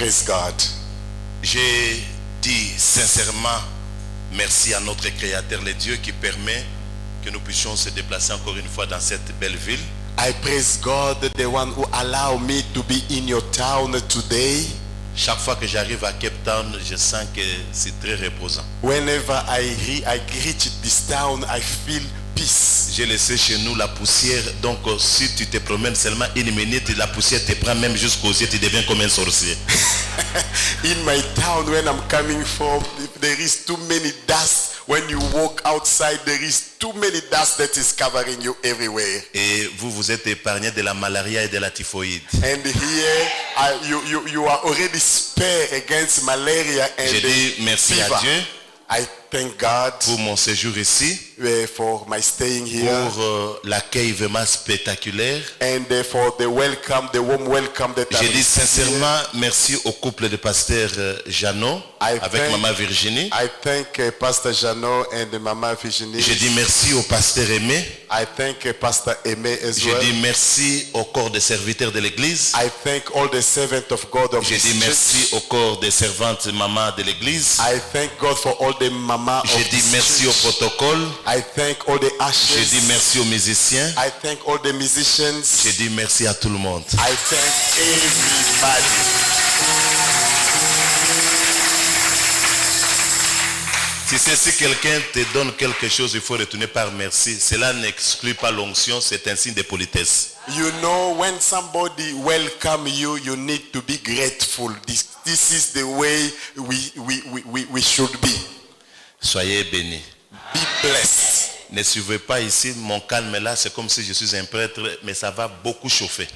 Praise God. J'ai dit sincèrement merci à notre Créateur, le Dieu qui permet que nous puissions se déplacer encore une fois dans cette belle ville. I praise God, the one who allowed me to be in your town today. Chaque fois que j'arrive à Cape Town, je sens que c'est très reposant. Whenever I reach this town, I feel peace. J'ai laissé chez nous la poussière, donc si tu te promènes seulement une minute, la poussière te prend même jusqu'aux yeux, tu deviens comme un sorcier. In my town, when I'm coming from, there is too many dust. When you walk outside, there is too many dust that is covering you everywhere. Et vous, vous êtes épargné de la malaria et de la typhoïde. And here, you are already spared against malaria and J'ai dit merci fever. à Dieu I thank God pour mon séjour ici, for my staying here pour l'accueil vraiment spectaculaire. and for the warm welcome that J'ai I dit received here. sincèrement merci au couple de pasteur Jeannot avec Maman Virginie. I thank Pastor Jano and Mama Virginie. J'ai dit merci au pasteur Aimé. I thank Pastor Aimé as J'ai well. dit merci au corps des serviteurs de l'église. I thank all the servants of God of J'ai this dit church. merci au corps des servantes maman de l'église. I thank God for all the mama J'ai of dit this merci au church. protocole. I thank all the J'ai dit ushers. merci aux musiciens. I thank all the musicians. J'ai dit merci à tout le monde. I thank everybody. Tu sais, si quelqu'un te donne quelque chose, il faut retourner par merci. Cela n'exclut pas l'onction, c'est un signe de politesse. You know, when somebody welcome you, you need to be grateful. This is the way we should be. Soyez bénis. Be blessed. Ne suivez pas ici mon calme là, c'est comme si je suis un prêtre, mais ça va beaucoup chauffer.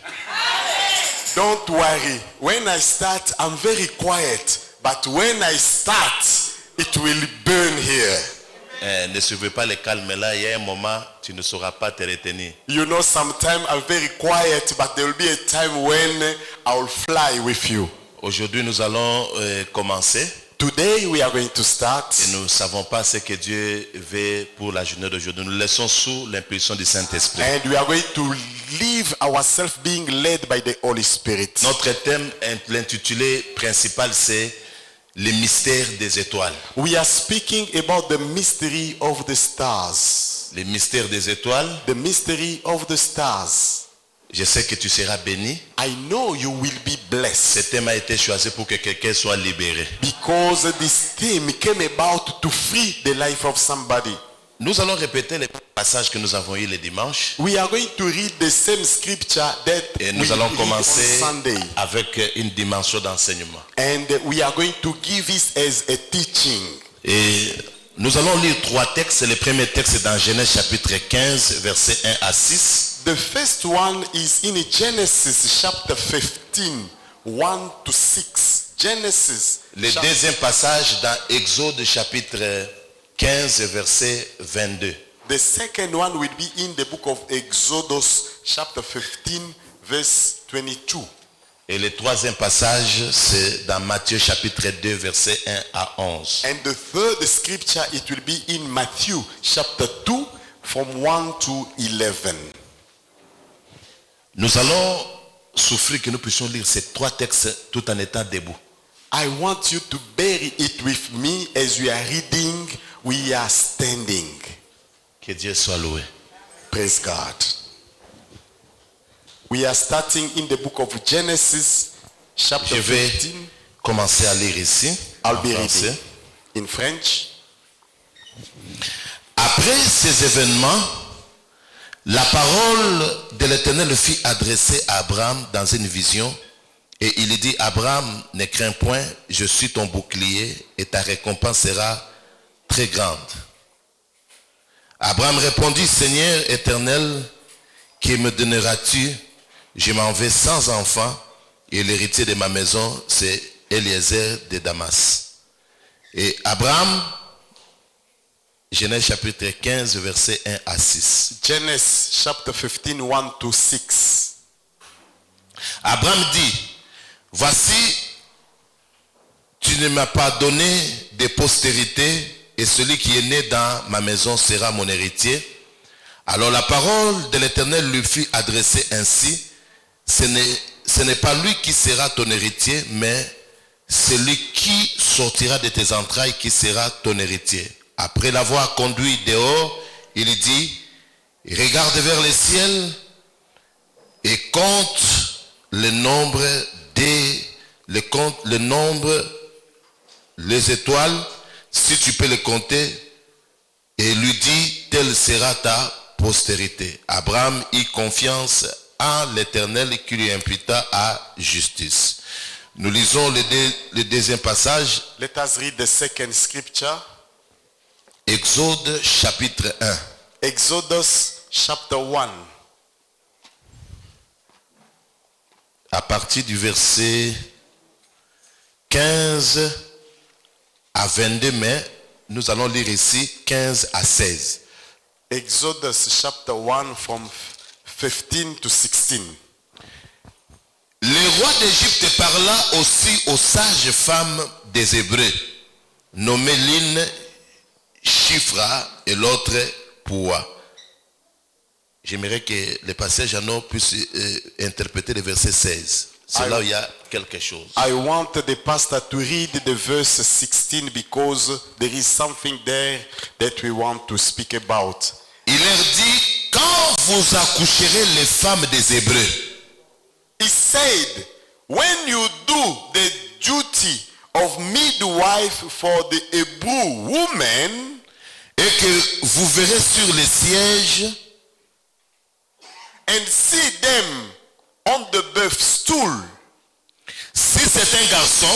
Don't worry. When I start, I'm very quiet. But when I start, it will burn here. Ne suivez pas le calme là, il y a un moment, tu ne sauras pas te retenir. You know, sometimes I'm very quiet, but there will be a time when I will fly with you. Aujourd'hui, nous allons commencer. Today we are going to start. Et nous ne savons pas ce que Dieu veut pour la journée d'aujourd'hui. Nous le laissons sous l'impulsion du Saint-Esprit. And we are going to leave ourselves being led by the Holy Spirit. Notre thème, l'intitulé principal, c'est les mystères des étoiles. We are speaking about the mystery of the stars. Les mystères des étoiles. The mystery of the stars. Je sais que tu seras béni. I know you will be blessed. Ce thème a été choisi pour que quelqu'un soit libéré. Because this theme came about to free the life of somebody. Nous allons répéter les passages que nous avons eu le dimanche. We are going to read the same scripture that Et we nous allons read commencer on Sunday. avec une dimension d'enseignement. And we are going to give it as a teaching. Et nous allons lire 3 textes. Le premier texte est dans Genèse chapitre 15, versets 1 à 6. The first one is in Genesis chapter 15, 1 to 6. Genesis. Le deuxième passage dans Exode chapitre 15, verset 22. The second one will be in the book of Exodus chapter 15, verse 22. Et le troisième passage, c'est dans Matthieu chapitre 2, verset 1 à 11. And the third scripture, it will be in Matthew chapter 2, from 1 to 11. Nous allons souffrir que nous puissions lire ces 3 textes tout en étant debout. I want you to bury it with me as we are reading, we are standing. Que Dieu soit loué. Praise God. We are starting in the book of Genesis, chapter Je vais 15. commencer à lire ici, I'll en be français. reading in French. Après ces événements, la parole de l'Éternel fut adressée à Abraham dans une vision. Et il dit, Abraham, ne crains point, je suis ton bouclier et ta récompense sera très grande. Abraham répondit, Seigneur éternel, qui me donneras-tu? Je m'en vais sans enfant et l'héritier de ma maison, c'est Eliezer de Damas. Et Abraham, Genèse chapitre 15, versets 1 à 6. Genesis chapter 15, 1 to 6. Abraham dit, voici, tu ne m'as pas donné de postérité et celui qui est né dans ma maison sera mon héritier. Alors la parole de l'Éternel lui fut adressée ainsi, ce n'est pas lui qui sera ton héritier, mais celui qui sortira de tes entrailles, qui sera ton héritier. Après l'avoir conduit dehors, il dit, regarde vers les ciels et compte le nombre les étoiles, si tu peux les compter, et lui dit, telle sera ta postérité. Abraham eut confiance en l'Éternel qui lui imputa à justice. Nous lisons le deuxième passage. Let us read the second scripture. Exode chapitre 1. Exodus chapter 1. À partir du verset 15 à 22, mais nous allons lire ici 15 à 16. Exodus chapter 1 from 15 to 16. Le roi d'Égypte parla aussi aux sages femmes des Hébreux, nommées l'une Shifra et l'autre Poua. J'aimerais que les passage Jeannot puisse interpréter le verset 16. C'est là où il y a quelque chose. I want the pastor to read the verse 16 because there is something there that we want to speak about. Il leur dit, quand vous accoucherez les femmes des Hébreux, He said, when you do the duty of midwife for the Hebrew woman, et que vous verrez sur les sièges, and see them on the birth stool, si c'est un garçon,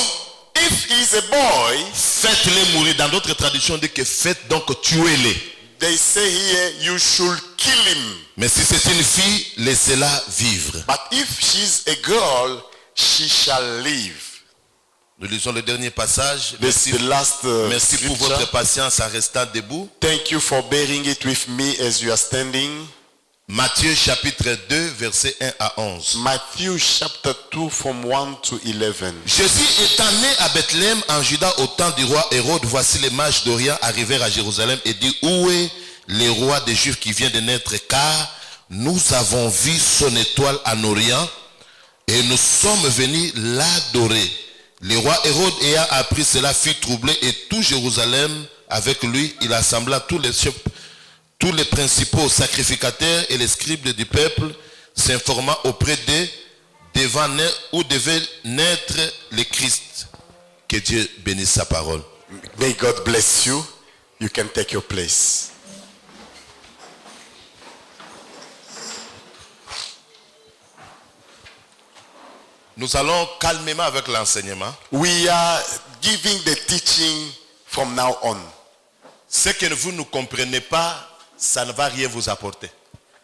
if he is a boy, faites-les mourir. Dans d'autres traductions, on dit que faites donc tuez-les. they say here, you should kill him. Mais si c'est une fille, laissez-la vivre. But if she's a girl, she shall live. Nous lisons le dernier passage. This is the last Merci pour scripture. votre patience en restant debout. Thank you for bearing it with me as you are standing. Matthieu chapitre 2, versets 1 à 11. Matthew chapter 2 from 1 to 11. Jésus étant né à Bethléem en Juda au temps du roi Hérode, voici les mages d'Orient arrivèrent à Jérusalem et dit, où est le roi des Juifs qui vient de naître, car nous avons vu son étoile en Orient et nous sommes venus l'adorer. Le roi Hérode ayant appris cela fut troublé et tout Jérusalem avec lui, il assembla tous les chefs, tous les principaux sacrificateurs et les scribes du peuple, s'informant auprès d'eux où devait naître le Christ. Que Dieu bénisse sa parole. May God bless you. You can take your place. Nous allons calmement avec l'enseignement. We are giving the teaching from now on. Ce que vous ne comprenez pas, ça ne va rien vous apporter.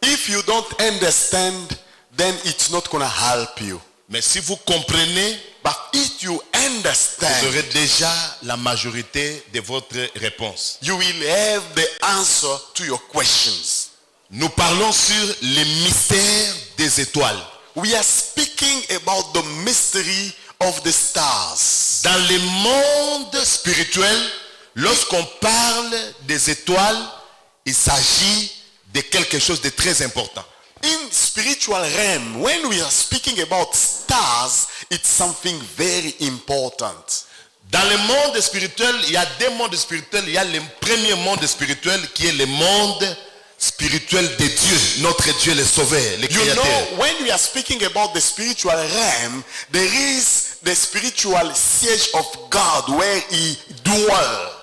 If you don't understand, then it's not going to help you. Mais si vous comprenez, But if you vous understand, aurez déjà la majorité de votre réponse. you will have the answer to your questions. Nous parlons sur les mystères des étoiles. We are speaking about the mystery of the stars. Dans le monde spirituel, lorsqu'on parle des étoiles, il s'agit de quelque chose de très important. In spiritual realm, when we are speaking about stars, it's something very important. Dans le monde spirituel, il y a deux mondes spirituels. Il y a le premier monde spirituel qui est le monde spirituel de Dieu, notre Dieu le Sauveur, le You Créateur. know, when we are speaking about the spiritual realm, there is the spiritual siege of God where He dwells.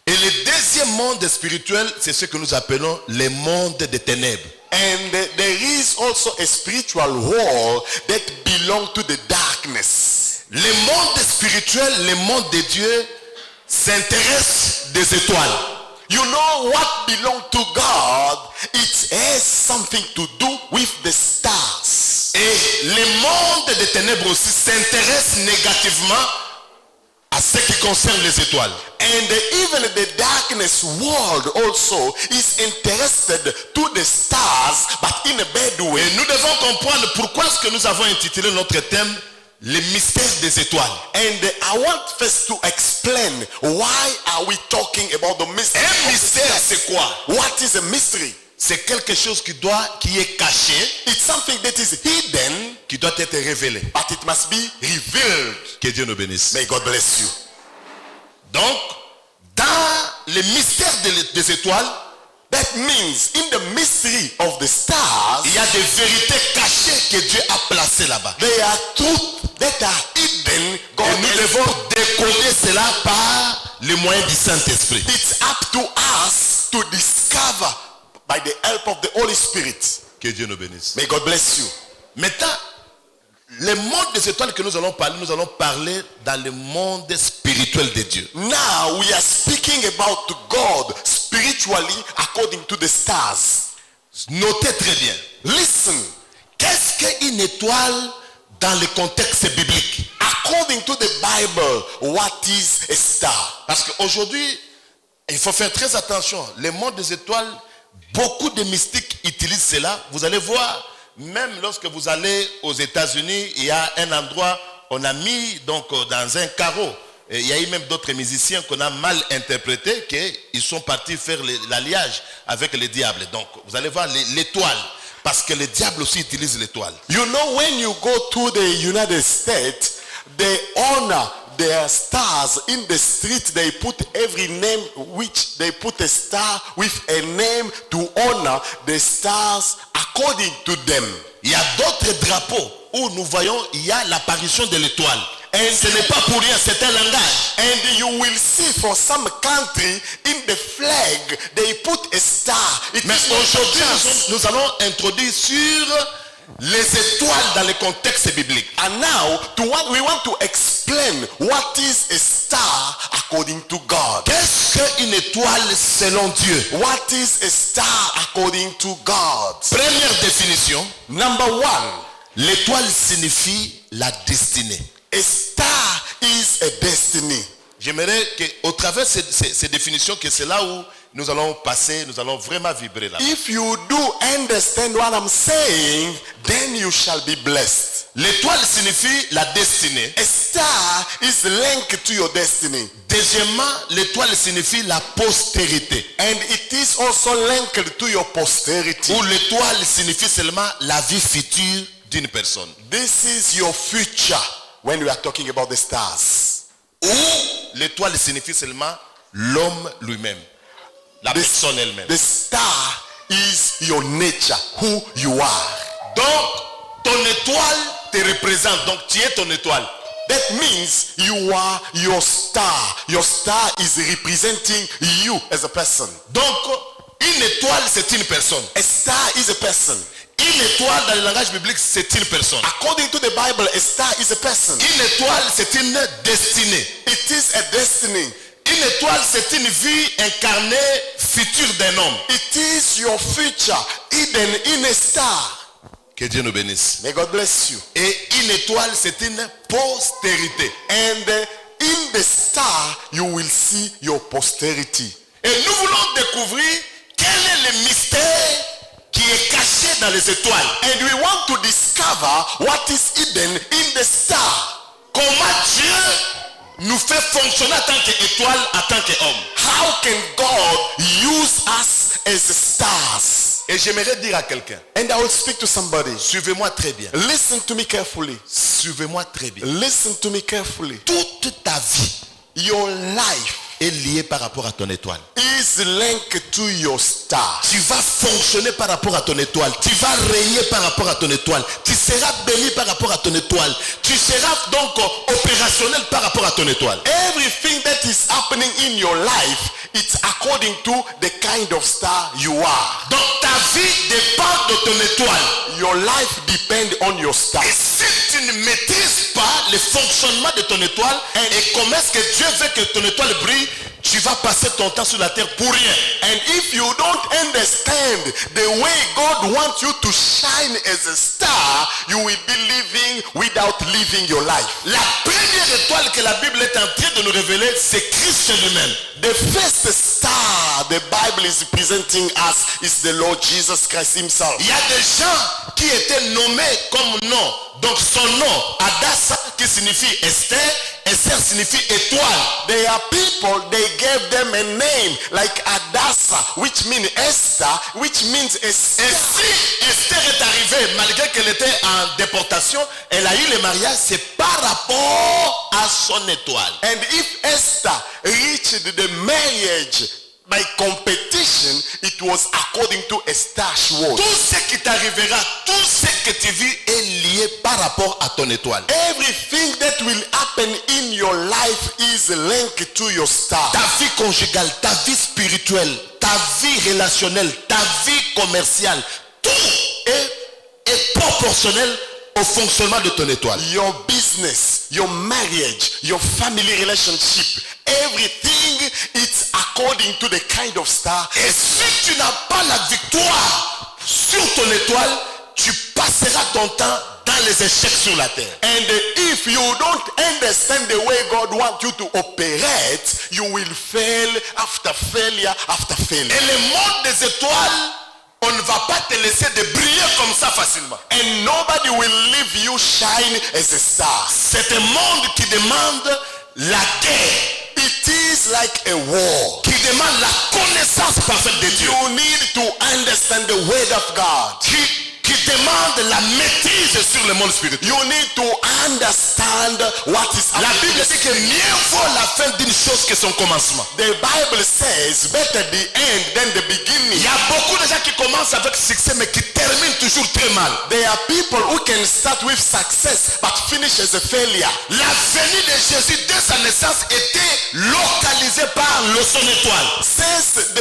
Et le deuxième monde spirituel, c'est ce que nous appelons le monde des ténèbres. And there is also a spiritual wall that belongs to the darkness. Le monde spirituel, le monde de Dieu, s'intéresse des étoiles. You know what belongs to God? It has something to do with the stars. Et le monde des ténèbres aussi s'intéresse négativement à ce qui concerne les étoiles. And even the darkness world also is interested to the stars, but in a bad way. Et nous devons comprendre pourquoi est-ce que nous avons intitulé notre thème les mystères des étoiles. And I want first to explain why are we talking about the mystery. Un mystère, c'est quoi? What is a mystery? c'est quelque chose qui est caché, It's something that is hidden, qui doit être révélé. but it must be revealed. Que Dieu nous bénisse. May God bless you. Donc, dans les mystères des étoiles, That means in the mystery of the stars, il y a des vérités cachées que Dieu a placées là-bas. there are truths that are hidden. God Et nous has devons put. décoder cela par les moyens du Saint-Esprit. It's up to us to discover by the help of the Holy Spirit. Que Dieu nous bénisse. May God bless you. Maintenant, le monde des étoiles que nous allons parler dans le monde spirituel de Dieu. Now we are speaking about God spiritually according to the stars. Notez très bien. Listen, Qu'est-ce qu'une étoile dans le contexte biblique? according to the Bible, what is a star? Parce qu'aujourd'hui, il faut faire très attention. Le monde des étoiles, beaucoup de mystiques utilisent cela. Vous allez voir, même lorsque vous allez aux États-Unis, il y a un endroit, on a mis donc dans un carreau. Et il y a eu même d'autres musiciens qu'on a mal interprétés, qu'ils sont partis faire l'alliage avec le diable. Donc, vous allez voir l'étoile. Parce que le diable aussi utilise l'étoile. You know, when you go to the United States, they honor their stars in the street. They put every name, which they put a star with a name to honor the stars according to them. Il y a d'autres drapeaux où nous voyons, il y a l'apparition de l'étoile. Et ce n'est pas pour rien, c'est un langage. And you will see for some country in the flag they put a star. It Mais is not a aujourd'hui, chance. nous allons introduire sur les étoiles dans le contexte biblique. And now we want to explain what is a star according to God. Qu'est-ce qu'une étoile selon Dieu? What is a star according to God? Première définition, Number one, l'étoile signifie la destinée. a star is a destiny. J'aimerais qu'au travers de ces définitions, que c'est là où nous allons passer, nous allons vraiment vibrer là. If you do understand what I'm saying, then you shall be blessed. L'étoile signifie la destinée. A star is linked to your destiny. Deuxièmement, l'étoile signifie la postérité. And it is also linked to your posterity. Ou l'étoile signifie seulement la vie future d'une personne. This is your future when we are talking about the stars. Ou l'étoile signifie seulement l'homme lui-même. La personne elle-même. The star is your nature, who you are. Donc, ton étoile te représente. Donc, tu es ton étoile. That means you are your star. Your star is representing you as a person. Donc, une étoile, c'est une personne. A star is a person. Une étoile, dans le langage biblique, c'est une personne. According to the Bible, a star is a person. Une étoile, c'est une destinée. It is a destiny. Une étoile, c'est une vie incarnée future d'un homme. It is your future hidden in a star. Que Dieu nous bénisse. May God bless you. Et une étoile, c'est une postérité. And in the star, you will see your posterity. Et nous voulons découvrir quel est le mystère qui est caché dans les étoiles. And we want to discover what is hidden in the star. Comment Dieu nous fait fonctionner en tant qu'étoile, en tant qu'homme. How can God use us as stars? Et j'aimerais dire à quelqu'un, And I will speak to somebody. suivez-moi très bien. Listen to me carefully. Suivez-moi très bien. Listen to me carefully. Toute ta vie Your life est liée par rapport à ton étoile. is linked to your star. Tu vas fonctionner par rapport à ton étoile. Tu vas régner par rapport à ton étoile. Tu seras béni par rapport à ton étoile. Tu seras donc opérationnel par rapport à ton étoile. Everything that is happening in your life, it's according to the kind of star you are. Donc ta vie dépend de ton étoile. Your life depends on your star. Et si tu ne maîtrises pas le fonctionnement de ton étoile et comment est-ce que Dieu veut que ton étoile brille, tu vas passer ton temps sur la terre pour rien. And if you don't understand the way God wants you to shine as a star, you will be living without living your life. La première étoile que la Bible est en train de nous révéler, c'est Christ lui-même. The first star the Bible is presenting us is the Lord Jesus Christ himself. Il y a des gens qui étaient nommés comme nom. Donc son nom, Adassa, qui signifie Esther, Esther signifie étoile. There are people, they gave them a name like Adassa, which means Esther, which means a Et star. si Esther est arrivée, malgré qu'elle était en déportation, elle a eu le mariage, c'est par rapport à son étoile. And if Esther reached the marriage by competition, it was according to a star she was. Tout ce qui t'arrivera, tout ce que tu vis est lié par rapport à ton étoile. Everything that will happen in your life is linked to your star. Ta vie conjugale, ta vie spirituelle, ta vie relationnelle, ta vie commerciale, tout est proportionnel au fonctionnement de ton étoile. Your business, your marriage, your family relationship, everything is according to the kind of star. Et si tu n'as pas la victoire sur ton étoile, tu passeras ton temps dans les échecs sur la terre. And if you don't understand the way God wants you to operate, you will fail after failure after failure. Et le monde des étoiles, on ne va pas te laisser de briller comme ça facilement. And nobody will leave you shine as a star. C'est un monde qui demande la guerre, It is like a war. qui demande la connaissance parfaite de Dieu, You need to understand the word of God. qui demande la maîtrise sur le monde spirituel. You need to understand what is La happening. Bible dit que mieux vaut la fin d'une chose que son commencement. The Bible says better the end than the beginning. Il y a beaucoup de gens qui commencent avec succès mais qui terminent toujours très mal. There are people who can start with success but finish as a failure. La venue de Jésus dès sa naissance était localisée par son étoile. Since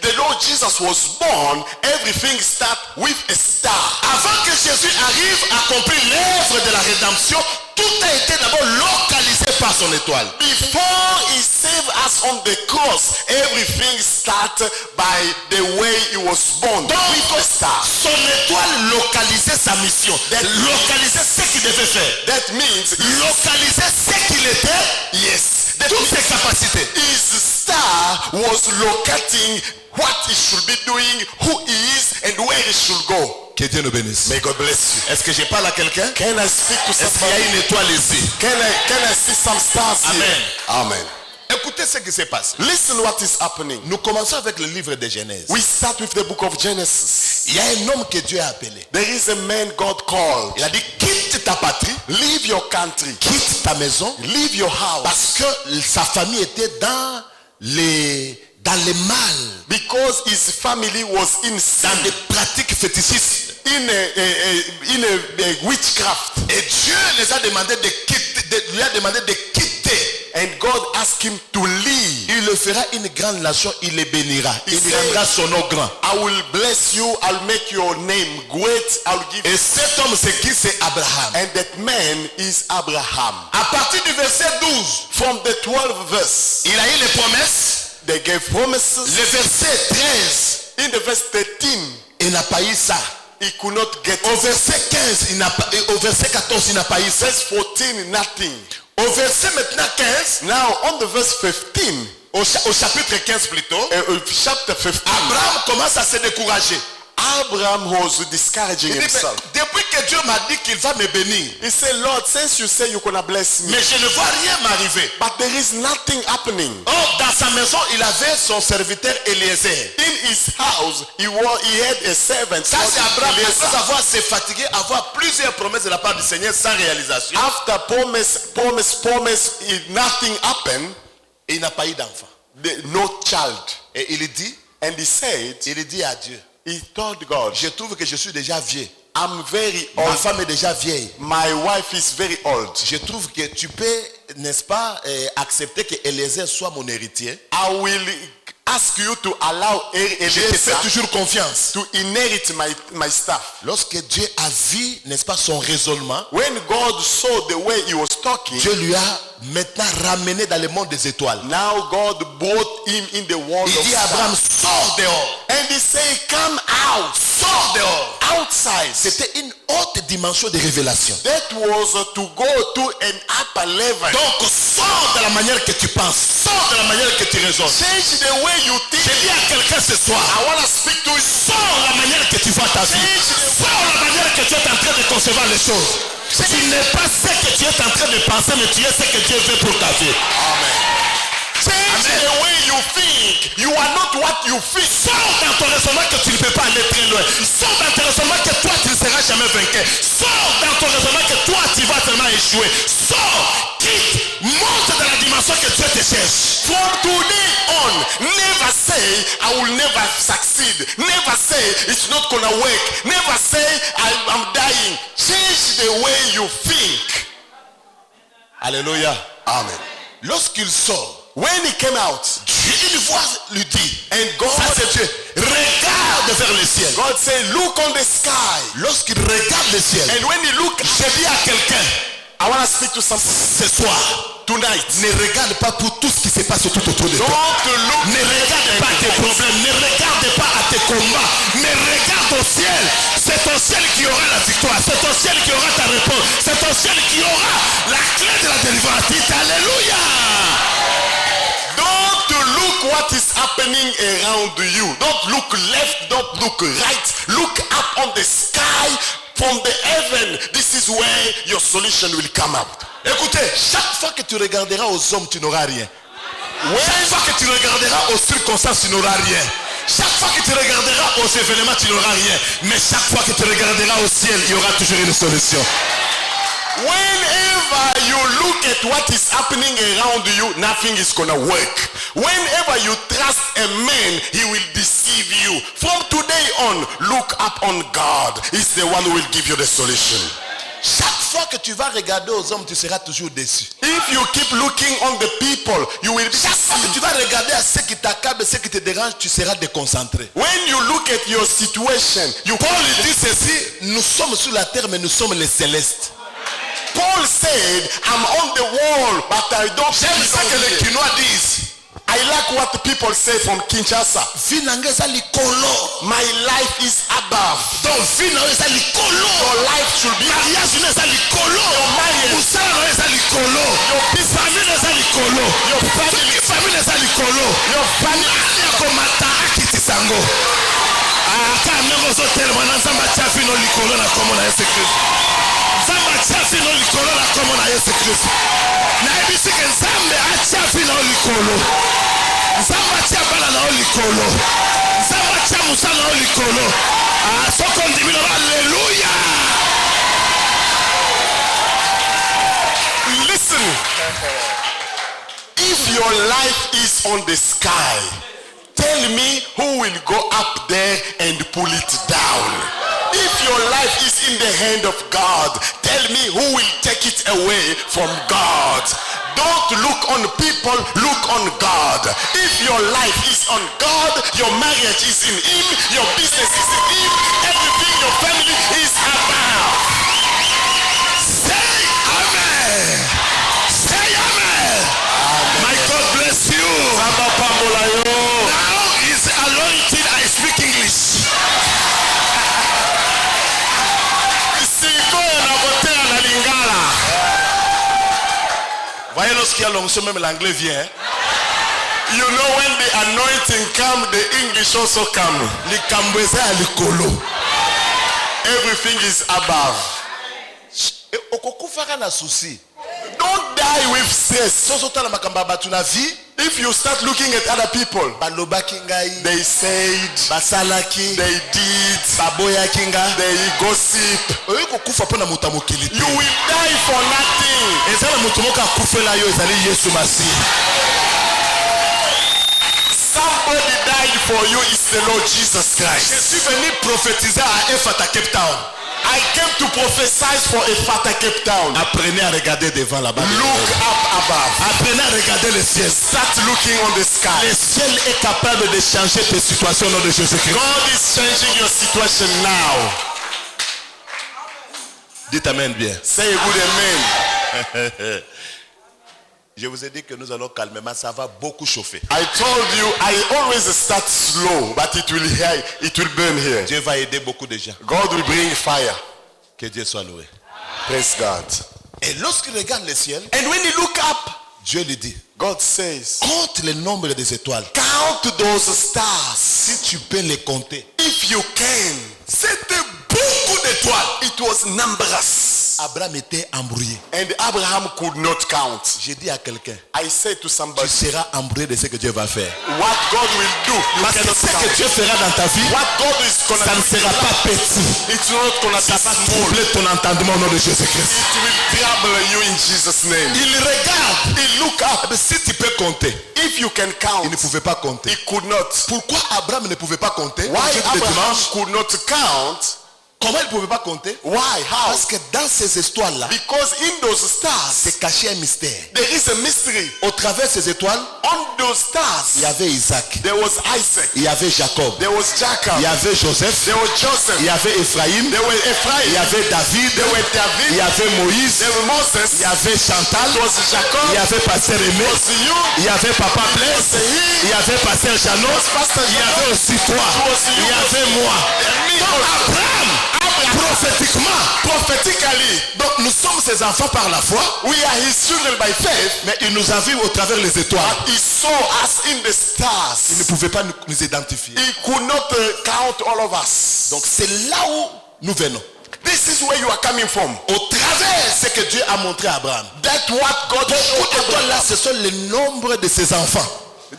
the Lord Jesus was born, everything starts with a star. Avant que Jésus arrive à accomplir l'œuvre de la rédemption, tout a été d'abord localisé par son étoile. Before he saved us on the cross, everything started by the way he was born, with a star. Son étoile localisait sa mission, localisait ce qu'il devait faire, That means localisait ce qu'il était, yes, that toutes ses capacités. his star was locating what he should be doing, who he is, and where he should go. Que Dieu nous bénisse. May God bless you. Est-ce que je parle à quelqu'un? Can I speak to Est-ce qu'il y a somebody? une étoile ici? Can I see some stars here? Amen. Amen. Écoutez ce qui se passe. Listen what is happening. Nous commençons avec le livre de Genèse. We start with the book of Genesis. Il y a un homme que Dieu a appelé. There is a man God called. Il a dit quitte ta patrie, Leave your country. quitte ta maison, Leave your house. parce que sa famille était dans le mal, Because his family was in sin, dans des pratiques fétichistes. in a witchcraft. Et Dieu les a demandé de quitter, lui a demandé de quitter. And God asked him to leave. Il le fera une grande nation, il les bénira. Il said, rendra son nom grand. I will bless you. I'll make your name great. I'll give Et you. cet homme, c'est qui? C'est Abraham. And that man is Abraham. À partir du verset 12, From the 12th verse, il a eu les promesses. they gave promises. Le verset 13, In the verse 13, il n'a pas eu ça. he could not get Au it. verset 15, il n'a pas, au verset 14, il n'a pas eu ça. Verse 14, nothing. Au verset maintenant 15, Now on the verse 15, au chapitre 15 plutôt, chapter 15, Abraham commence à se décourager. Abraham was discouraging Il dit, himself. depuis que Dieu m'a dit qu'il va me bénir, He said, Lord, since you say you're going to bless me, mais je ne vois rien m'arriver. but there is nothing happening. Or, dans sa maison, il avait son serviteur Eliezer. In his house, he had a servant. Ça, c'est called Abraham. Eliezer. Après avoir se fatigué, avoir plusieurs promesses de la part du Seigneur sans réalisation, After promise, nothing happened. et il n'a pas eu d'enfant. No child. Et il dit, And he said, il dit à Dieu, he told God, je trouve que je suis déjà vieux. I'm very Ma old. femme est déjà vieille. My wife is very old. Je trouve que tu peux, n'est-ce pas, accepter que Eliezer soit mon héritier. I will ask you to allow Je te Eliezer fais toujours confiance. to inherit my stuff. Lorsque Dieu a vu, n'est-ce pas, son raisonnement, When God saw the way he was talking, Dieu lui a maintenant ramené dans le monde des étoiles. now God brought him in the world Il of dit à Abraham, stars. sors dehors. And he said, come out, Sors dehors. outside. C'était une haute dimension de révélation. That was to go to an upper level. Donc sors de la manière que tu penses, sors de la manière que tu raisonnes. Change the way you think. Je dis à quelqu'un ce soir, I want to speak to you. sors la manière que tu vois ta vie, sors la manière que tu es en train de concevoir les choses. Tu n'es pas ce que tu es en train de penser, mais tu es ce que Dieu veut pour ta vie. Amen. Change the way you think. You are not what you feel. Sors dans ton raisonnement que tu ne peux pas aller très loin. Sors dans ton raisonnement que toi tu ne seras jamais vainqueur. Sors dans ton raisonnement que toi tu vas tellement échouer. Sors, quitte, monte dans la dimension que Dieu te cherche. From today on, never say I will never succeed. Never say it's not gonna work. Never say I'm dying. Change the way you think. Hallelujah. Amen. Lorsqu'il sort, When he came out, une voix lui dit, and God, ça c'est Dieu, regarde vers le ciel. God said, look on the sky. Lorsqu'il regarde le ciel, And when he looked, je dis à quelqu'un, I want to speak to some ce soir, tonight. ne regarde pas pour tout ce qui se passe tout autour de toi. Don't look. Ne regarde pas à tes problèmes, ne regarde pas à tes combats, mais regarde au ciel. C'est ton ciel qui aura la victoire, c'est ton ciel qui aura ta réponse, c'est ton ciel qui aura la clé de la délivrance. Dites Alléluia. Don't look what is happening around you. Don't look left, don't look right. Look up on the sky from the heaven. This is where your solution will come out. Écoutez, chaque fois que tu regarderas aux hommes, tu n'auras rien. Chaque fois que tu regarderas aux circonstances, tu n'auras rien. Chaque fois que tu regarderas aux événements, tu n'auras rien. Mais chaque fois que tu regarderas au ciel, il y aura toujours une solution. Whenever you look at what is happening around you, nothing is gonna work. Whenever you trust a man, he will deceive you. From today on, look up on God. He's the one who will give you the solution. Chaque fois que tu vas regarder aux hommes, tu seras toujours déçu. If you keep looking on the people, you will be Chaque fois que deceived. tu vas regarder à ceux qui t'accablent, ceux qui te dérangent, tu seras déconcentré. When you look at your situation, you Paul dit ceci, nous sommes sur la terre, mais nous sommes les célestes. Paul said, I'm on the wall, but I don't J'aime ça que les belong here. Quinois disent. I like what the people say from Kinshasa. Vie nanga eza likolo. My life is above. Donc vie nanga eza likolo. Your life should be Mariage na eza likolo. marriage. Musala na eza likolo. Famille na eza likolo. Famille na eza likolo. Nani akomata akiti sango. Aka ndenge ozotelema na nzambe atia vino likolo na kombo na Yesu Kristo. Nzambe atia vino likolo na kombo na Yesu Kristo. Nayebisi ke nzambe atia vino likolo. Nzambe atia bana na likolo. Nzambe atia musala na likolo. Soko ndimi na haleluya. Listen. If your life is on the sky, tell me who will go up there and pull it down. If your life is in the hand of God, tell me who will take it away from God. Don't look on people, look on God. If your life is on God, your marriage is in Him, your business is in Him, everything, your family is above. Say amen. Say amen. My God bless you. Now is anointed. I speak English. Voyez lorsqu'il y a l'onction, même l'anglais vient. You know when the anointing comes, the English also comes. Likambweza alikolo. Everything is above. Okokufaka na souci. Don't die with stress. Soso tala makamba batu na vie. If you start looking at other people, Balobaki ngai. they said, Basalaki. they did, Baboyaki nga. they gossip. Oyo kokufa pona muta mokili te. You will die for nothing. Ezala mutu moko akufela yo ezali Yesu Masi. Somebody died for you is the Lord Jesus Je Christ. suis venu prophétiser à Efata Cape Town. I came to prophesy for a Fata Cape Town. Apprenez à regarder devant là-bas. Look up above. Apprenez à regarder le ciel. Start looking on the Le sky. ciel est capable de changer tes situations au nom de Jésus-Christ. God is changing your situation now. Dites amen bien. Say a good amen. Je vous ai dit que nous allons calmement, ça va beaucoup chauffer. I told you I always start slow, but it will burn here. Dieu va aider beaucoup de gens. God will bring fire. Que Dieu soit loué. Praise God. Et lorsqu'il regarde le ciel, And when you look up, Dieu lui dit, God says, compte le nombre des étoiles. count those stars. Si tu peux les compter. If you can. C'était beaucoup d'étoiles. It was numberless. Abraham était embrouillé. And Abraham could not count. J'ai dit à quelqu'un, I said to tu somebody, seras embrouillé de ce que Dieu va faire. what God will do, you Parce que cannot ce que count. Dieu fera dans ta vie, What God is gonna ça ne do, sera pas petit. it's not gonna be Ça va small. troubler ton entendement au nom de Jésus-Christ. It will trouble you in Jesus' name. Il regarde. He look up. Mais si tu peux compter, If you can count, il ne pouvait pas compter. he could not. Pourquoi Abraham ne pouvait pas compter? Why Le jour de Abraham dimanche, could not count? comment il ne pouvait pas compter? Why? How? Parce que dans ces étoiles-là, Because in those stars, c'est caché un mystère. there is a mystery. Au travers de ces étoiles, On those stars, il y avait Isaac, there was Isaac, il y avait Jacob, there was Jacob, il y avait Joseph, there was Joseph, il y avait Ephraïm, there was il y Ephraim, avait David, there was il David, y avait Moïse, there was Moses, il y avait Chantal, there was Jacob, il y avait Pasteur Aimé, there was you, il y avait Papa Blaise, there was il y avait Pasteur Janos, Pastor il y avait aussi toi, il y avait moi. Donc Abraham, prophétiquement, donc nous sommes ses enfants par la foi, We are his children by faith. mais il nous a vus au travers les étoiles. He saw us in the Il ne stars. pouvait pas nous identifier. He could not count all of us. Donc c'est là où nous venons. This is where you are coming from. Au travers ce que Dieu a montré à Abraham. That's what God Beaucoup showed d'étoiles là, Abraham. ce sont le nombre de ses enfants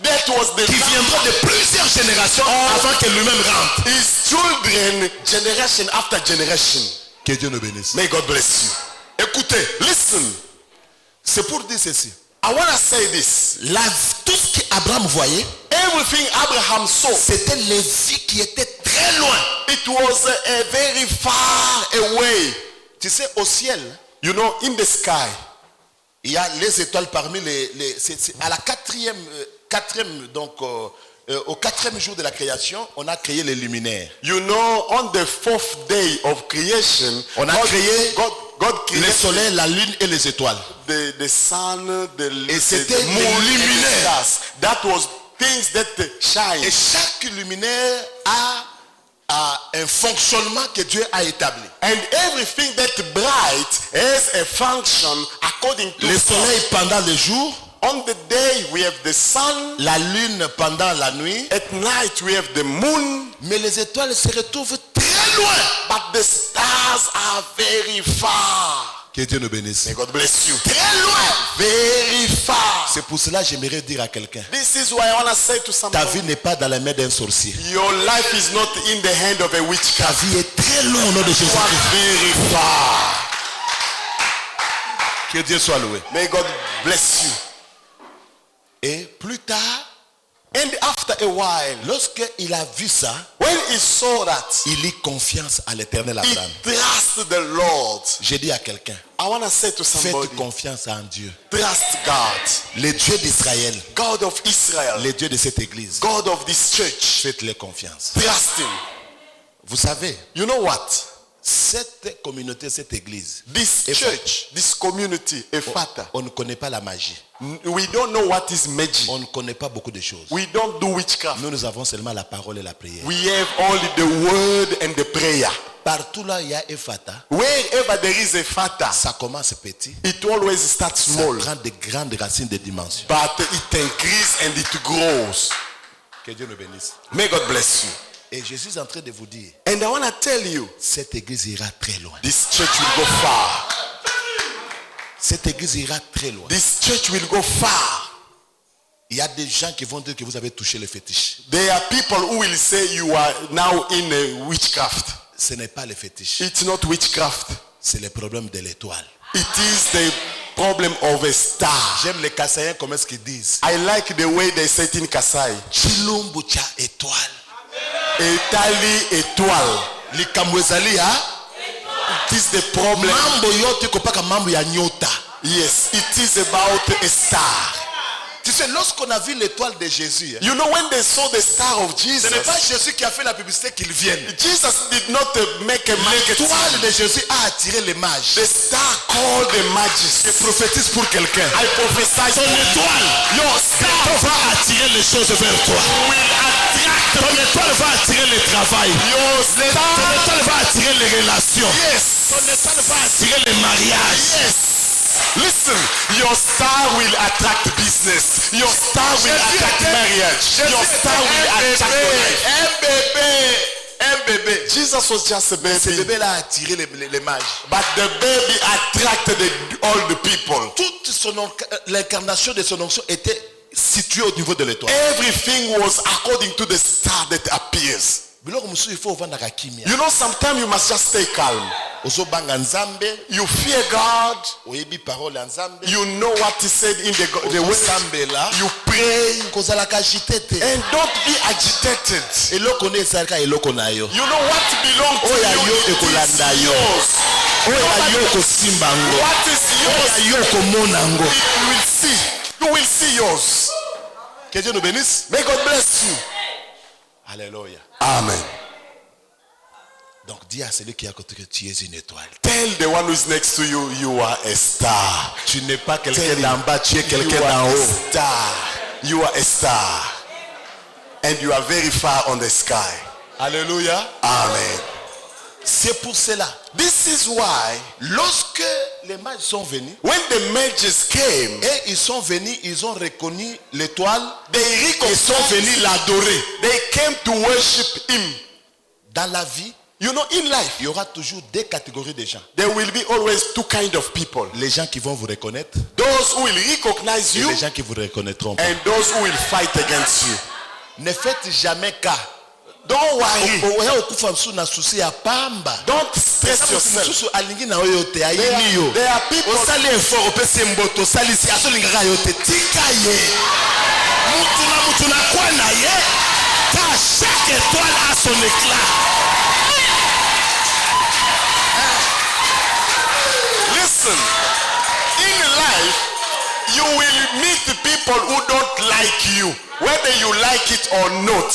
That was the qui viendront de plusieurs générations avant que lui-même rentre. his children, generation after generation. Que Dieu nous bénisse. May God bless you. Écoutez, listen. C'est pour dire ceci. I want to say this. Là, tout ce qu'Abraham voyait, Everything Abraham saw, c'était les vies qui étaient très loin. it was a very far away. Tu sais, au ciel, You know, in the sky, il y a les étoiles parmi c'est à la au quatrième jour de la création, on a créé les luminaires. you know, on the fourth day of creation, On a créé God Le created soleil, la lune et les étoiles. the sun, Et c'était the moon, les and the luminaires. stars. That was things that shine. Et chaque luminaire a un fonctionnement que Dieu a établi. And everything that bright has a function according to Le God. soleil pendant le jour, On the day we have the sun, la lune pendant la nuit, at night we have the moon, mais les étoiles se retrouvent très loin. but the stars are very far. Que Dieu nous bénisse. May God bless you. Très loin. Very far. C'est pour cela que j'aimerais dire à quelqu'un, This is why I want to say to ta somebody, vie n'est pas dans la main d'un sorcier. your life is not in the hand of a Ta witchcraft. vie est très loin au nom de You Jésus. are very far. Que Dieu soit loué. May God bless you. Et plus tard, And after a while, lorsqu'il a vu ça, when he saw that, il eut confiance à l'éternel he Abraham. trusted the Lord. J'ai dit à quelqu'un, I want to say to somebody, faites confiance en Dieu. trust God, Le Dieu d'Israël, God of Israel, le Dieu de cette église. God of this church. Faites-le confiance. Trust him. Vous savez, You know what? cette communauté, cette église, This Ephata. church, this community, Ephata, on ne connaît pas la magie. we don't know what is magic. On ne connaît pas beaucoup de choses. We don't do witchcraft. Nous avons seulement la parole et la prière. We have only the word and the prayer. Partout là, il y a Ephata. Wherever there is a fata, Ça commence petit. it always starts Ça small, prend de grandes racines de dimensions. but it increases and it grows. Que Dieu nous bénisse. May God bless you. Et je suis en train de vous dire, And I want to tell you, cette église ira très loin. this church will go far. Cette église ira très loin. This church will go far. Il y a des gens qui vont dire que vous avez touché le fétiche. There are people who will say you are now in a witchcraft. Ce n'est pas le fétiche. It's not witchcraft. C'est le problème de l'étoile. It is the problem of a star. J'aime les Kassaïens, comment est-ce qu'ils disent? I like the way they say it in Kasai. Chilumbu cha étoile. Etali étoile. Likambo ezali ya It is the problem. mambo yote kopaka mambo ya nyota. Yes, it is about a star. Tu sais, lorsqu'on a vu l'étoile de Jésus, You know, when they saw the star of ce Jesus, n'est pas Jésus qui a fait la publicité qu'il vienne. Jesus did not make a marketing. L'étoile de Jésus a attiré les mages. The star called the Je mages. prophétise pour quelqu'un. I prophesy. Ton étoile, Your star va attirer les choses vers toi. will attract. Ton étoile va attirer le travail. Your Ton star. étoile va attirer les relations. Yes. Ton étoile va attirer les mariages. Yes. Listen, your star will attract business. Your star will attract marriage. Your star will attract your life. Un bébé. Jesus was just a Ce baby, bébé-là a attiré les mages. but the baby attracted all the people. Toute l'incarnation de son onction était située au niveau de l'étoile. Everything was according to the star that appears. Biloko mususu il faut ovanda kimia. You know, sometimes you must just stay calm. Ozobanga nzambe, You fear God. oyebi parole ya nzambe. You know what he said in the word. Ozosambela, You pray kozalaka agité te. and don't be agitated. Eloko ne esalaka eloko na yo. You know what belongs to Oya yo you. It ekolanda is yo. yours. Oya yo kosimba ngo. What is yours? Oya yo komona ngo. You will see. You will see yours. Que Dieu nous bénisse. May God bless you. Alléluia. Amen. Donc dis à celui qui est à côté que tu es une étoile. Tell the one who is next to you, you are a star. Tu n'es pas quelqu'un Tell him, d'en bas, tu es quelqu'un you are d'en a haut. star. You are a star. And you are very far on the sky. Alléluia. Amen. C'est pour cela. This is why Lorsque les mages sont venus, when the mages came, et ils sont venus, ils ont reconnu l'étoile, they ils sont venus recognized, l'adorer. they came to worship him. Dans la vie, You know, in life, il y aura toujours deux catégories de gens. there will be always two kind of people. Les gens qui vont vous reconnaître Those who will recognize et you les gens qui vous reconnaîtront pas. and those who will fight against you. Ne faites jamais cas. Don't worry. Oya okufa msu na susi ya pamba. Don't stress yourself. Mususu alingi na oyo te ayini yo. There are people. Osali effort opesi mboto osalisi asolingaka yo te tika ye. Mutu na kwa na ye. Car chaque étoile a son éclat. Listen, in life, you will meet people who don't like you, whether you like it or not.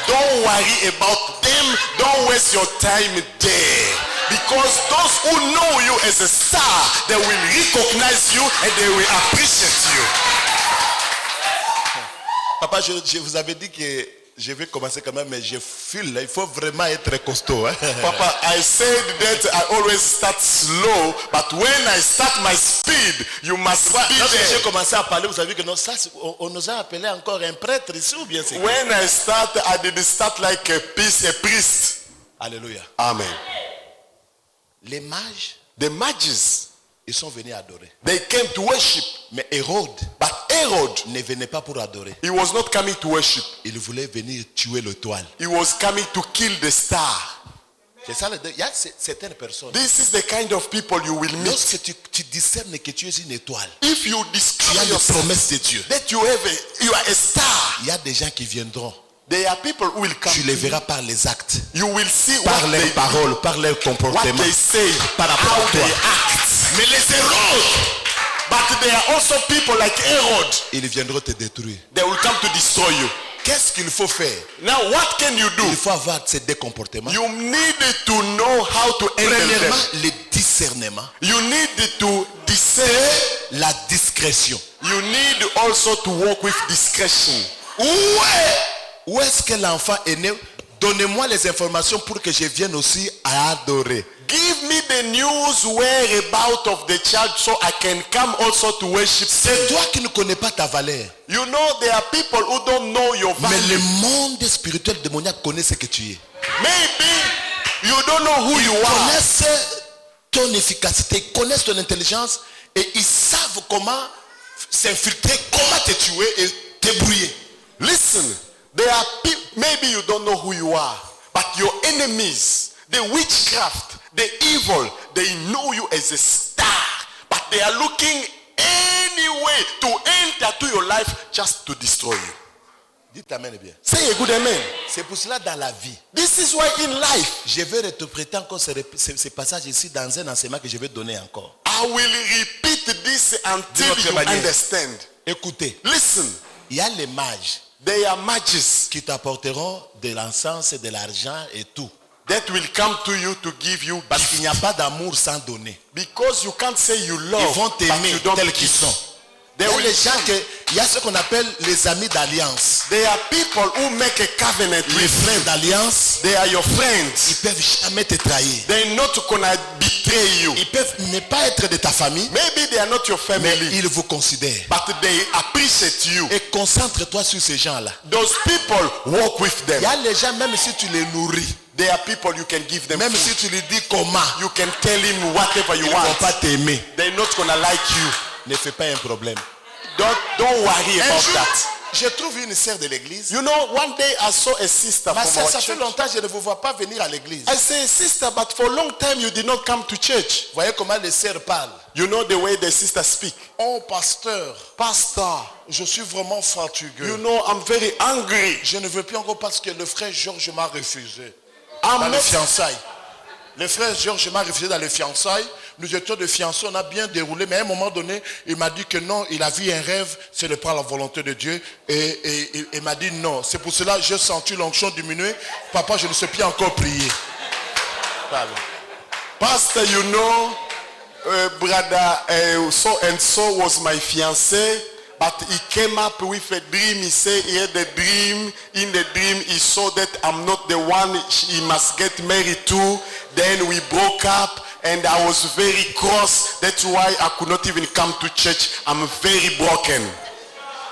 Don't worry about them. Don't waste your time there. Because those who know you as a star, they will recognize you and they will appreciate you. Papa, je vous avais dit que je vais commencer quand même, mais je file. Il faut vraiment être costaud. Hein? Papa, I said that I always start slow, but when I start my speed, you must be Lorsque j'ai there. commencé à parler, vous savez que non, ça, on nous a appelé encore un prêtre ici ou bien c'est quoi? When I start, I didn't start like a priest. Alléluia. Amen. Les mages, The mages, ils sont venus adorer. they came to worship, Mais Hérode but Herod, ne venait pas pour adorer. he was not coming to worship. Il voulait venir tuer l'étoile. He was coming to kill the star. C'est ça, il y a certaines personnes. This is the kind of people you will meet. Lorsque tu discernes que tu es une étoile, If you tu as discover les yourself promesses de Dieu. that you are a star, Il y a des gens qui viendront. there are people who will come Tu to les you. verras par les actes, You will see par what leurs they, paroles, par leur what comportement. they say, Par rapport how à they toi. act. Mais les héros, But there are also people like Herod. ils viendront te détruire. They will come to destroy you. Qu'est-ce qu'il faut faire? Now, what can you do? Il faut avoir ces deux comportements. You need to know how to handle Premièrement, them. le discernement You need to discern. la discrétion. You need also to walk with discretion. Où est-ce que l'enfant est né? Donnez-moi les informations pour que je vienne aussi à adorer. Give me the news whereabout of the child so I can come also to worship. C'est toi qui ne connais pas ta valeur. You know there are people who don't know your Mais value. le monde spirituel démoniaque connaît ce que tu es. Maybe you don't know who you Ils are. connaissent ton efficacité, ils connaissent ton intelligence et ils savent comment s'infiltrer, comment te tuer et te brouiller. Listen, there are maybe you don't know who you are, but your enemies, the witchcraft, the evil, they know you as a star, but they are looking any way to enter to your life just to destroy you. Dites amen bien. Say a good amen. C'est pour cela dans la vie. This is why in life, Je vais interpréter encore ce passage ici dans un enseignement que je vais donner encore. I will repeat this until D'une autre you manière. understand. Écoutez, Listen, il y a les mages they are mages qui t'apporteront de l'encens, de l'argent et tout. that will come to you to give you Parce gifts. qu'il n'y a pas d'amour sans donner. Because you can't say you Ils love, vont but t'aimer you don't tels qu'ils give. sont. Il They y a will les gens come. il y a ce qu'on appelle les amis d'alliance. They are people who make a covenant Les with frères you. d'alliance, They are your ils friends. peuvent jamais te trahir. They're not gonna betray you. Ils peuvent ne pas être de ta famille, Maybe they are not your mais family, ils vous considèrent. but they appreciate you. Et concentre-toi sur ces gens-là. Those people walk with Il y them. a les gens, même si tu les nourris, They are people you can give them même food. si tu lui dis comment, You can tell him whatever you ils ne vont want. pas t'aimer. They're not gonna like you. Ne fais pas un problème. Don't worry Un about jour, that. je trouve une sœur de l'église. You know, one day I saw a sister Ma from sœur, our ça fait church. longtemps que je ne vous vois pas venir à l'église. I say, sister, but for a long time you did not come to church. Voyez comment les sœurs parlent. You know the way the sisters speak. Oh, pasteur, Pastor, je suis vraiment fatigué. you know I'm very angry. Je ne veux plus encore parce que le frère Georges m'a refusé I'm dans les not, fiançailles. Le frère Georges m'a refusé dans les fiançailles. Nous étions de fiançailles, on a bien déroulé, mais à un moment donné, il m'a dit que non, il a vu un rêve, c'est de par la volonté de Dieu. Et il m'a dit non. C'est pour cela que j'ai senti l'onction diminuer. Papa, je ne sais plus encore prier. Pardon. Pastor, you know, brother so and so was my fiancé, but he came up with a dream. He said he had a dream. In the dream, he saw that I'm not the one he must get married to. Then we broke up, and I was very cross. That's why I could not even come to church. I'm very broken.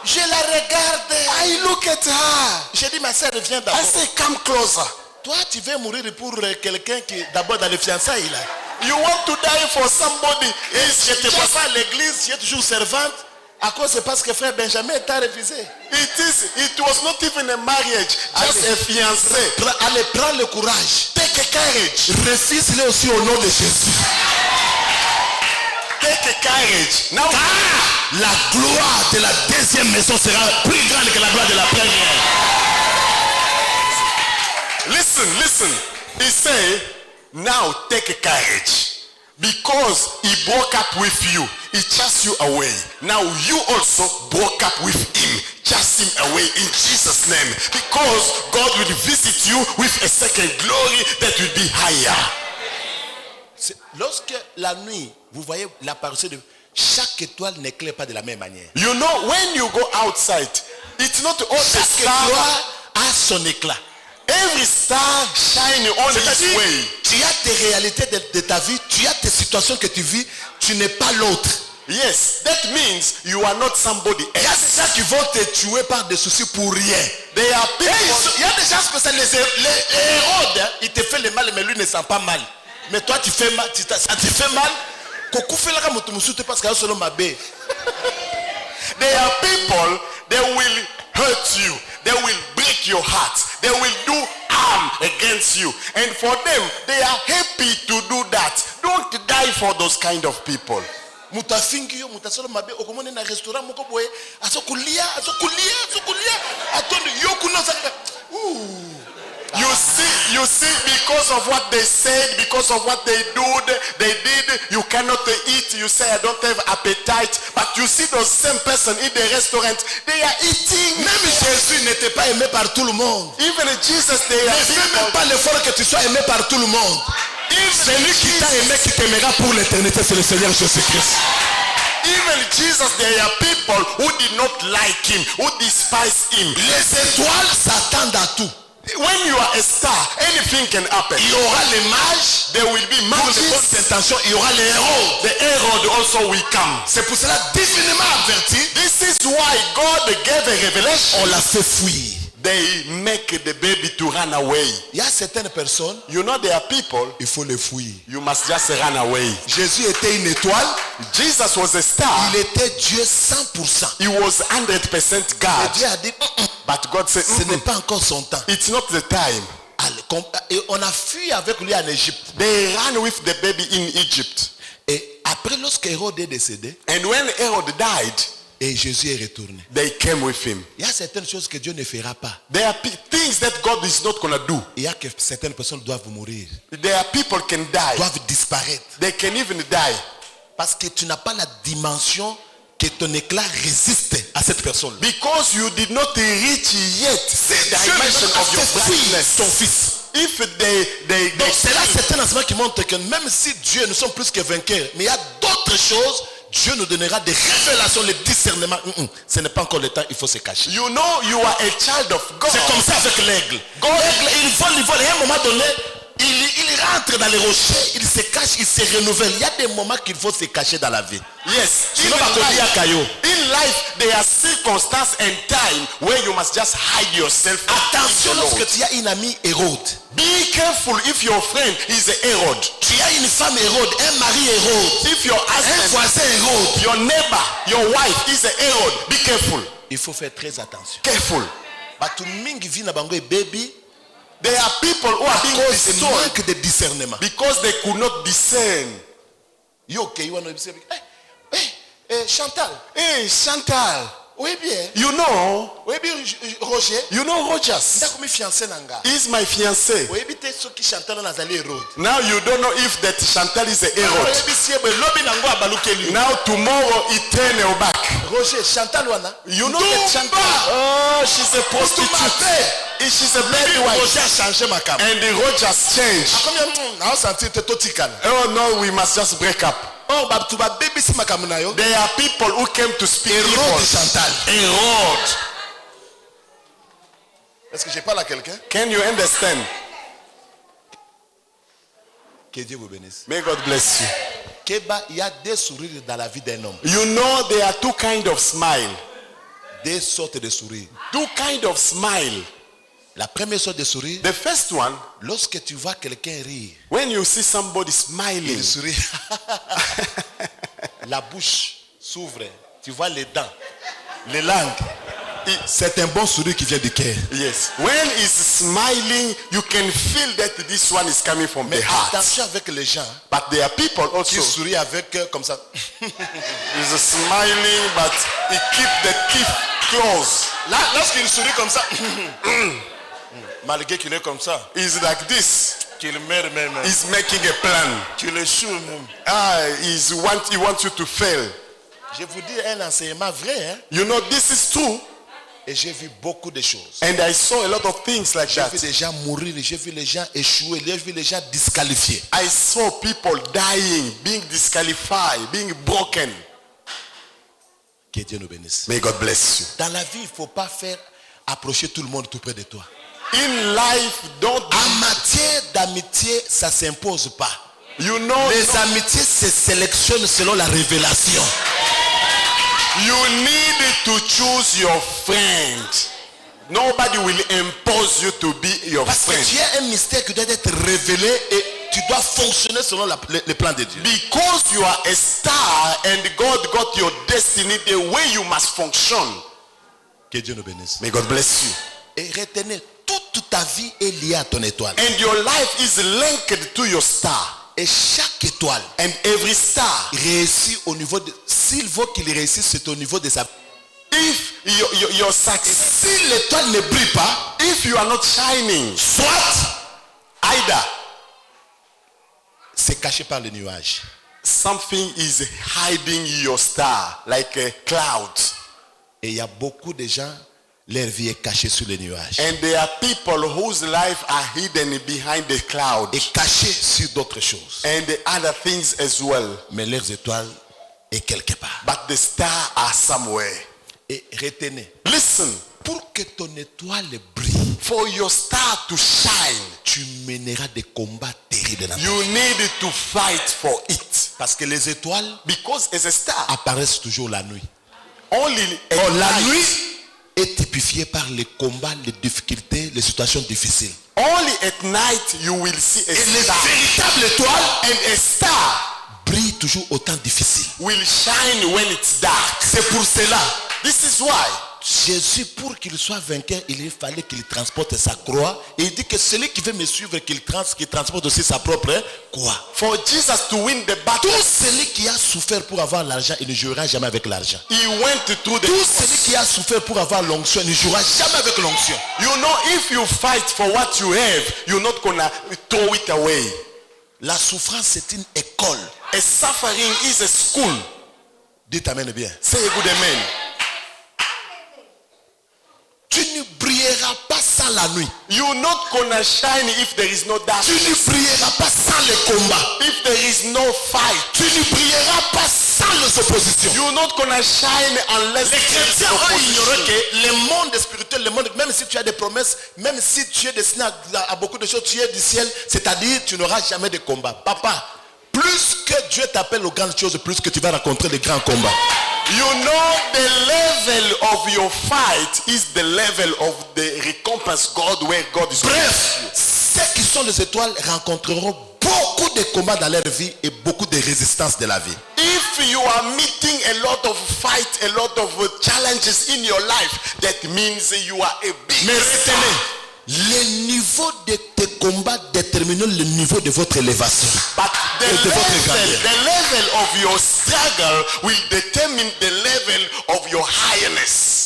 Je la regarde. I look at her. J'ai dit, ma sœur, viens I d'abord. say, come closer. Toi, tu veux mourir pour quelqu'un qui, d'abord dans les fiançailles, là. You want to die for somebody. Je te vois pas à l'église, tu es toujours servante. À cause, c'est parce que frère Benjamin t'a refusé. It was not even a marriage, just a fiancé. Allez, prends le courage. Take a courage. Refuse-le aussi au nom de Jésus. Take a courage. Now, La gloire de la deuxième maison sera plus grande que la gloire de la première. listen. He said, now take a courage. Because he broke up with you, he chased you away. Now you also broke up with him. Chase him away in Jesus' name. Because God will visit you with a second glory that will be higher. Lorsque la nuit, vous voyez l'apparition de chaque étoile n'éclaire pas de la même manière. You know, when you go outside, it's not all the Chaque étoile stars. a son éclat. Every star shining on its C'est-à-dire, way. tu as tes réalités de ta vie, tu as tes situations que tu vis, tu n'es pas l'autre. Yes, that means you are not somebody Il y a else. des gens qui vont te tuer par des soucis pour rien. They are people. Il y a des gens que c'est les Hérode, hein, il te fait le mal, mais lui ne sent pas mal. Mais toi, tu fais mal, ça te fait mal. Parce que selon ma baie. They are people, they will hurt you. They will break your heart. They will do harm against you. And for them, they are happy to do that. Don't die for those kind of people. Mutafingi yo mutasolo mabe okomone na restaurant moko boye asokulia atondo yo kuno saka. You see, because of what they said, because of what they did, you cannot eat. You say, I don't have appetite. But you see those same person in the restaurant, they are eating. Même Jésus n'était pas aimé par tout le monde. Even Jesus, they are Ne fais même people. pas l'effort que tu sois aimé par tout le monde. Celui qui t'a aimé, qui t'aimera pour l'éternité, c'est le Seigneur Jésus-Christ. Even Jesus, there are people who did not like him, who despise him. Les étoiles s'attendent à tout. When you are a star, anything can happen. Il y aura les mages, There will be pour les bonnes mages. intentions, il y aura les héros. The Herod also will come. C'est pour cela, divinement averti, This is why God gave a revelation. on l'a fait fuir. They make the baby to run away. Il y a certaines personnes, You know there are people, il faut les fuir. you must just run away. Jésus était une étoile, Jesus was a star. il était Dieu 100%. He was 100% Et God. Dieu a dit, But God said, ce n'est pas encore son temps. it's not the time. Et on a fui avec lui en Égypte. They ran with the baby in Egypt. Et après, lorsque Hérode est décédé, And when Herod died, et Jésus est retourné. they came with him. Il y a certaines choses que Dieu ne fera pas. There are things that God is not going to do. Il y a que certaines personnes doivent mourir, There are people can die. doivent disparaître. They can even die. Parce que tu n'as pas la dimension que que ton éclat résiste à cette personne. Because you did not reach yet the dimension of your brightness. Ton fils. If Donc c'est là c'est un enseignement qui montre que même si Dieu nous sommes plus que vainqueurs, mais il y a d'autres choses. Dieu nous donnera des révélations, le discernement. Ce n'est pas encore le temps, il faut se cacher. you know you are a child of God. C'est comme ça avec l'aigle. L'aigle, il vole. Et à un moment donné, il rentre dans les rochers, il se cache, il se renouvelle. Il y a des moments qu'il faut se cacher dans la vie. Yes. Sinon, In life, there are circumstances and time where you must just hide yourself. Attention lorsque tu as une amie Hérode. Be careful if your friend is a Herod. Tu as une femme Hérode, un mari Hérode, If your un husband, voisin Hérode. your neighbor, your wife is a Herod, be careful. Il faut faire très attention. Careful. Batu mingi vi na bango e baby. There are people who are being Cause destroyed manque de discernement. because they could not discern. Yo ke you wanna say, Chantal. Hey, Chantal, Oui bien. you know Roger. Rogers. Ndako mi fiancé nanga. He's my fiancé. Oui bien soki Chantal nazali Hérode. Now you don't know if that Chantal is a Herod. Oui bien si ebe lobi nango abalukeli. Now tomorrow he turn her back. Roger, Chantal wana. You know that Chantal? Oh, she's a prostitute. She's a bad wife. Roger a changé ma cam. And the Rogers changed. Combien na senti te totikana. Oh no, we must just break up. Oh ba tu ba baby si makamu na yo. There are people who came to speak Hérode evil. Chantal. Herod. Est-ce que je parle à quelqu'un? Can you understand? Que Dieu vous bénisse. May God bless you. Keba, il y a des sourires dans la vie d'un homme. You know there are two kinds of smile. Des sortes de sourires. Two kinds of smile. La première sorte de sourire, The first one, lorsque tu vois quelqu'un rire, when you see somebody smiling, il sourit. La bouche s'ouvre. Tu vois les dents, les langues. C'est un bon sourire qui vient du cœur. yes. When he's smiling, you can feel that this one is coming from Mais the heart. attention avec les gens But there are people qui also. sourient avec comme ça. He's smiling, but he keep the teeth closed. Là, lorsqu'il sourit comme ça, malgré qu'il est comme ça, He's like this. qu'il meurt même, He's making a plan. qu'il échoue même. He wants you to fail. Je vous dis un enseignement vrai, hein? You know, this is true. Et j'ai vu beaucoup de choses. And I saw a lot of things like J'ai that. vu des gens mourir, j'ai vu les gens échouer, j'ai vu les gens disqualifiés. I saw people dying, being disqualified, being broken. Que Dieu nous bénisse. May God bless you. Dans la vie, il ne faut pas faire approcher tout le monde tout près de toi. In life, don't. En matière d'amitié, ça ne s'impose pas. You know, Les amitiés se sélectionnent selon la révélation. you need to choose your friend. Nobody will impose you to be your Parce que friend. tu as un mystère qui doit être révélé et tu dois fonctionner selon le plan de Dieu. Because you are a star and God got your destiny the way you must function. Que Dieu nous bénisse. May God bless you. Et retenez, toute ta vie est liée à ton étoile. And your life is linked to your star. Et chaque étoile And every star, réussit au niveau de... S'il veut qu'il réussisse, c'est au niveau de sa... if your success, Si l'étoile ne brille pas, if you are not shining, soit either c'est caché par le nuage. something is hiding your star like a cloud. Et il y a beaucoup de gens, leur vie est cachée sous les nuages. And there are people whose life are hidden behind the cloud Et cachée sur d'autres choses. and the other things as well. Mais leurs étoiles est quelque part. But the stars are somewhere. Et retenez, Listen, pour que ton étoile brille, for your star to shine, tu mèneras des combats terribles dans ta vie. you need to fight for it. Parce que les étoiles Because as a star, apparaissent toujours la nuit. only at Or, la night, nuit est typifiée par les combats, les difficultés, les situations difficiles. only at night you will see a Et les star. véritables étoiles And a star brillent toujours au temps difficile. will shine when it's dark. C'est pour cela, This is why Jésus, pour qu'il soit vainqueur, il fallait qu'il transporte sa croix. Et il dit que celui qui veut me suivre, qu'il transporte aussi sa propre croix. for Jesus to win the battle, Tout celui qui a souffert pour avoir l'argent, il ne jouera jamais avec l'argent. he went through the Tout cross. celui qui a souffert pour avoir l'onction, il ne jouera jamais avec l'onction. You know, if you fight for what you have, you're not gonna throw it away. La souffrance, c'est une école. A suffering is a school. Dites amen bien. Say a good amen. Tu ne brilleras pas sans la nuit. You're not gonna shine if there is no Tu darkness. ne brilleras pas sans les combats. If there is no fight. Tu ne brilleras pas sans les oppositions. You're not gonna shine unless Les there is chrétiens ont ignoré opposition. que le monde spirituel, le monde, même si tu as des promesses, même si tu es destiné à beaucoup de choses, tu es du ciel, c'est-à-dire tu n'auras jamais de combat. Papa, plus que Dieu t'appelle aux grandes choses, plus que tu vas rencontrer les grands combats. You know the level of your fight is the level of the recompense God where God is. Bref, ceux qui sont les étoiles rencontreront beaucoup de combats dans leur vie et beaucoup de résistances de la vie. If you are meeting a lot of fight, a lot of challenges in your life, that means you are a big Mais star. retenez, le niveau de tes combats détermine le niveau de votre élévation. But Et de votre grandeur. the level of your struggle will determine the level of your highness.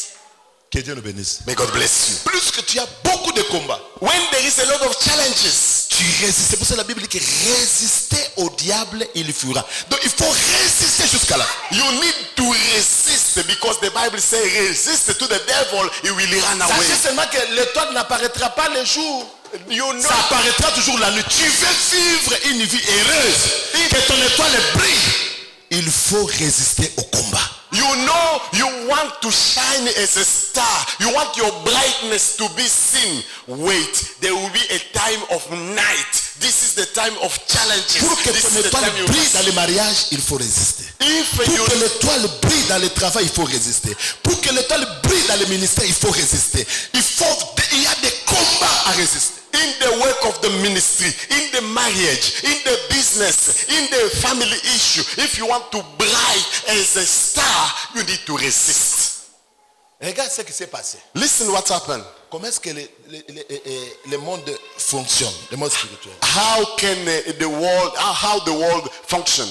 Que Dieu nous bénisse. May God bless you. Plus que tu as beaucoup de combats, When there is a lot of challenges, tu résistes. C'est pour ça que la Bible dit que résister au diable, il fuira. Donc il faut résister jusqu'à la fin. you need to resist because the Bible says resist to the devil, he will run away. Sachez seulement que l'étoile n'apparaîtra pas le jour. You know, Ça apparaîtra toujours la nuit. Tu veux vivre une vie heureuse, que ton étoile brille. Il faut résister au combat. you know you want to shine as a star. You want your brightness to be seen. Wait, there will be a time of night. This is the time of challenges. Pour que This ton is the étoile time you brille dans le mariage, il faut résister. If Pour you que l'étoile brille dans le travail, il faut résister. Pour que l'étoile brille dans le ministère, il faut résister. Il y a des combats à résister. in the work of the ministry, in the marriage, in the business, in the family issue, if you want to bright as a star, you need to resist. Regarde ce qui s'est passé. Listen what happened. Comment est-ce que le monde fonctionne, le monde spirituel? How can how the world function?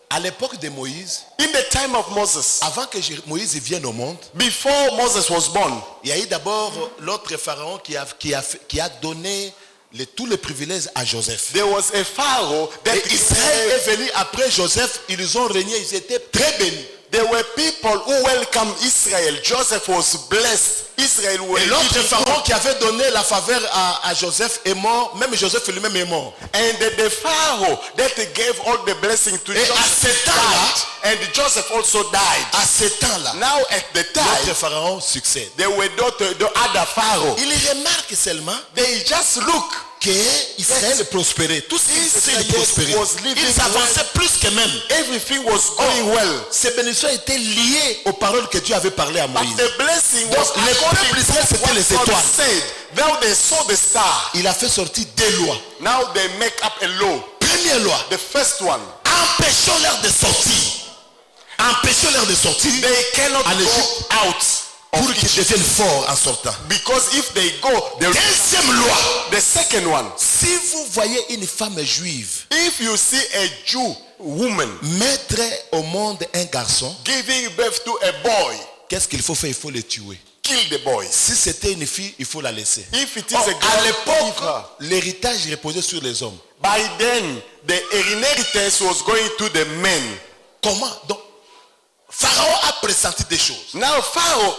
À l'époque de Moïse, In the time of Moses, avant que Moïse vienne au monde, before Moses was born, il y a eu d'abord l'autre pharaon qui a donné tous les privilèges à Joseph. there was a Pharaoh that Et Israël est venu après Joseph, ils ont régné, ils étaient très bénis. there were people who welcomed Israel. Joseph was blessed. Israel were Et l'autre living pharaon qui avait donné la faveur à Joseph est mort, même Joseph lui-même est mort. And the Pharaoh that gave all the blessing to Et à Joseph ce temps-là, died, and Joseph also died. à ce temps-là, Now at the l'autre time, pharaon succède. there were the other Pharaoh. Il remarque seulement They just look. qu'Israël prospérait. Tout ce Israel qu'ils prospéraient. was living Ils avançaient plus que même. Everything was going well. Ces bénédictions étaient liées aux paroles que Dieu avait parlé à But Moïse. the blessing Donc, was le according peuple to d'Israël, c'était what les God étoiles. said. Now they saw the star. Il a fait sortir des lois. Now they make up a law. Première loi, The first one, empêchons-leur de sortir. Empêchons-leur de sortir they cannot à go l'Égypte out pour of qu'ils Egypt. deviennent forts en sortant. Because if they go, they will. Deuxième loi, The second one, si vous voyez une femme juive if you see a Jew woman mettre au monde un garçon, giving birth to a boy, qu'est-ce qu'il faut faire? Il faut le tuer. kill the boys. Si c'était une fille, il faut la laisser. If it is Or, a à girl, kill her. l'époque, l'héritage reposait sur les hommes. By then, the inheritance was going to the men. Comment? Donc, Pharaon a pressenti des choses. Now Pharaoh,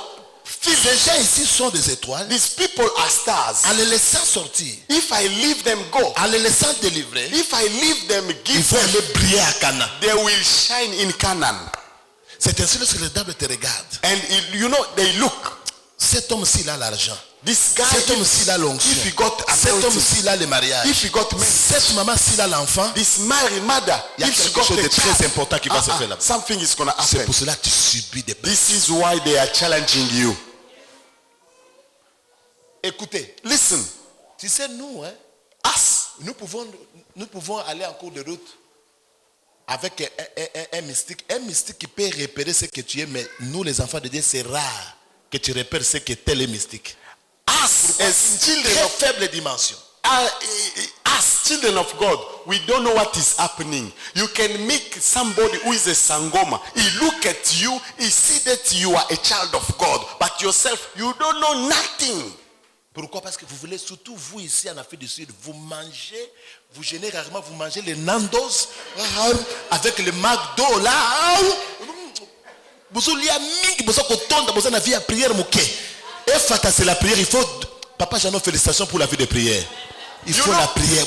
Ces gens ici sont des étoiles. these people are stars. En les laissant sortir, If I leave them go, en les laissant délivrer, if I leave them ils give vont them, aller briller à Canaan. they will shine in Canaan. C'est ainsi lorsque le diable te regarde. And you know, they look. Cet homme-ci il a l'argent. This guy, Cet homme-ci il a l'onction. if he got Cet anointing, homme-ci il a le mariage. if he got married, Cette maman-ci il a l'enfant. this married mother, Il y a if she quelque got chose de a très child, important qui va se faire là-bas. something is going to C'est happen. pour cela que tu subis des pressions. This is why they are challenging you. Écoutez, Listen, tu sais, nous, us, nous pouvons aller en cours de route avec un mystique. Un mystique qui peut repérer ce que tu es, mais nous, les enfants de Dieu, c'est rare que tu repères ce que tel est mystique. us as children Très of faible dimension. as children of God, we don't know what is happening. You can make somebody who is a sangoma. He look at you, he see that you are a child of God, but yourself, you don't know nothing. Pourquoi? Parce que vous voulez, surtout vous ici en Afrique du Sud, vous mangez, vous gênez rarement, vous mangez les Nandos avec le McDo là. c'est la prière. Il faut, Papa Jeannot, félicitations pour la vie de prière. Il faut la prière.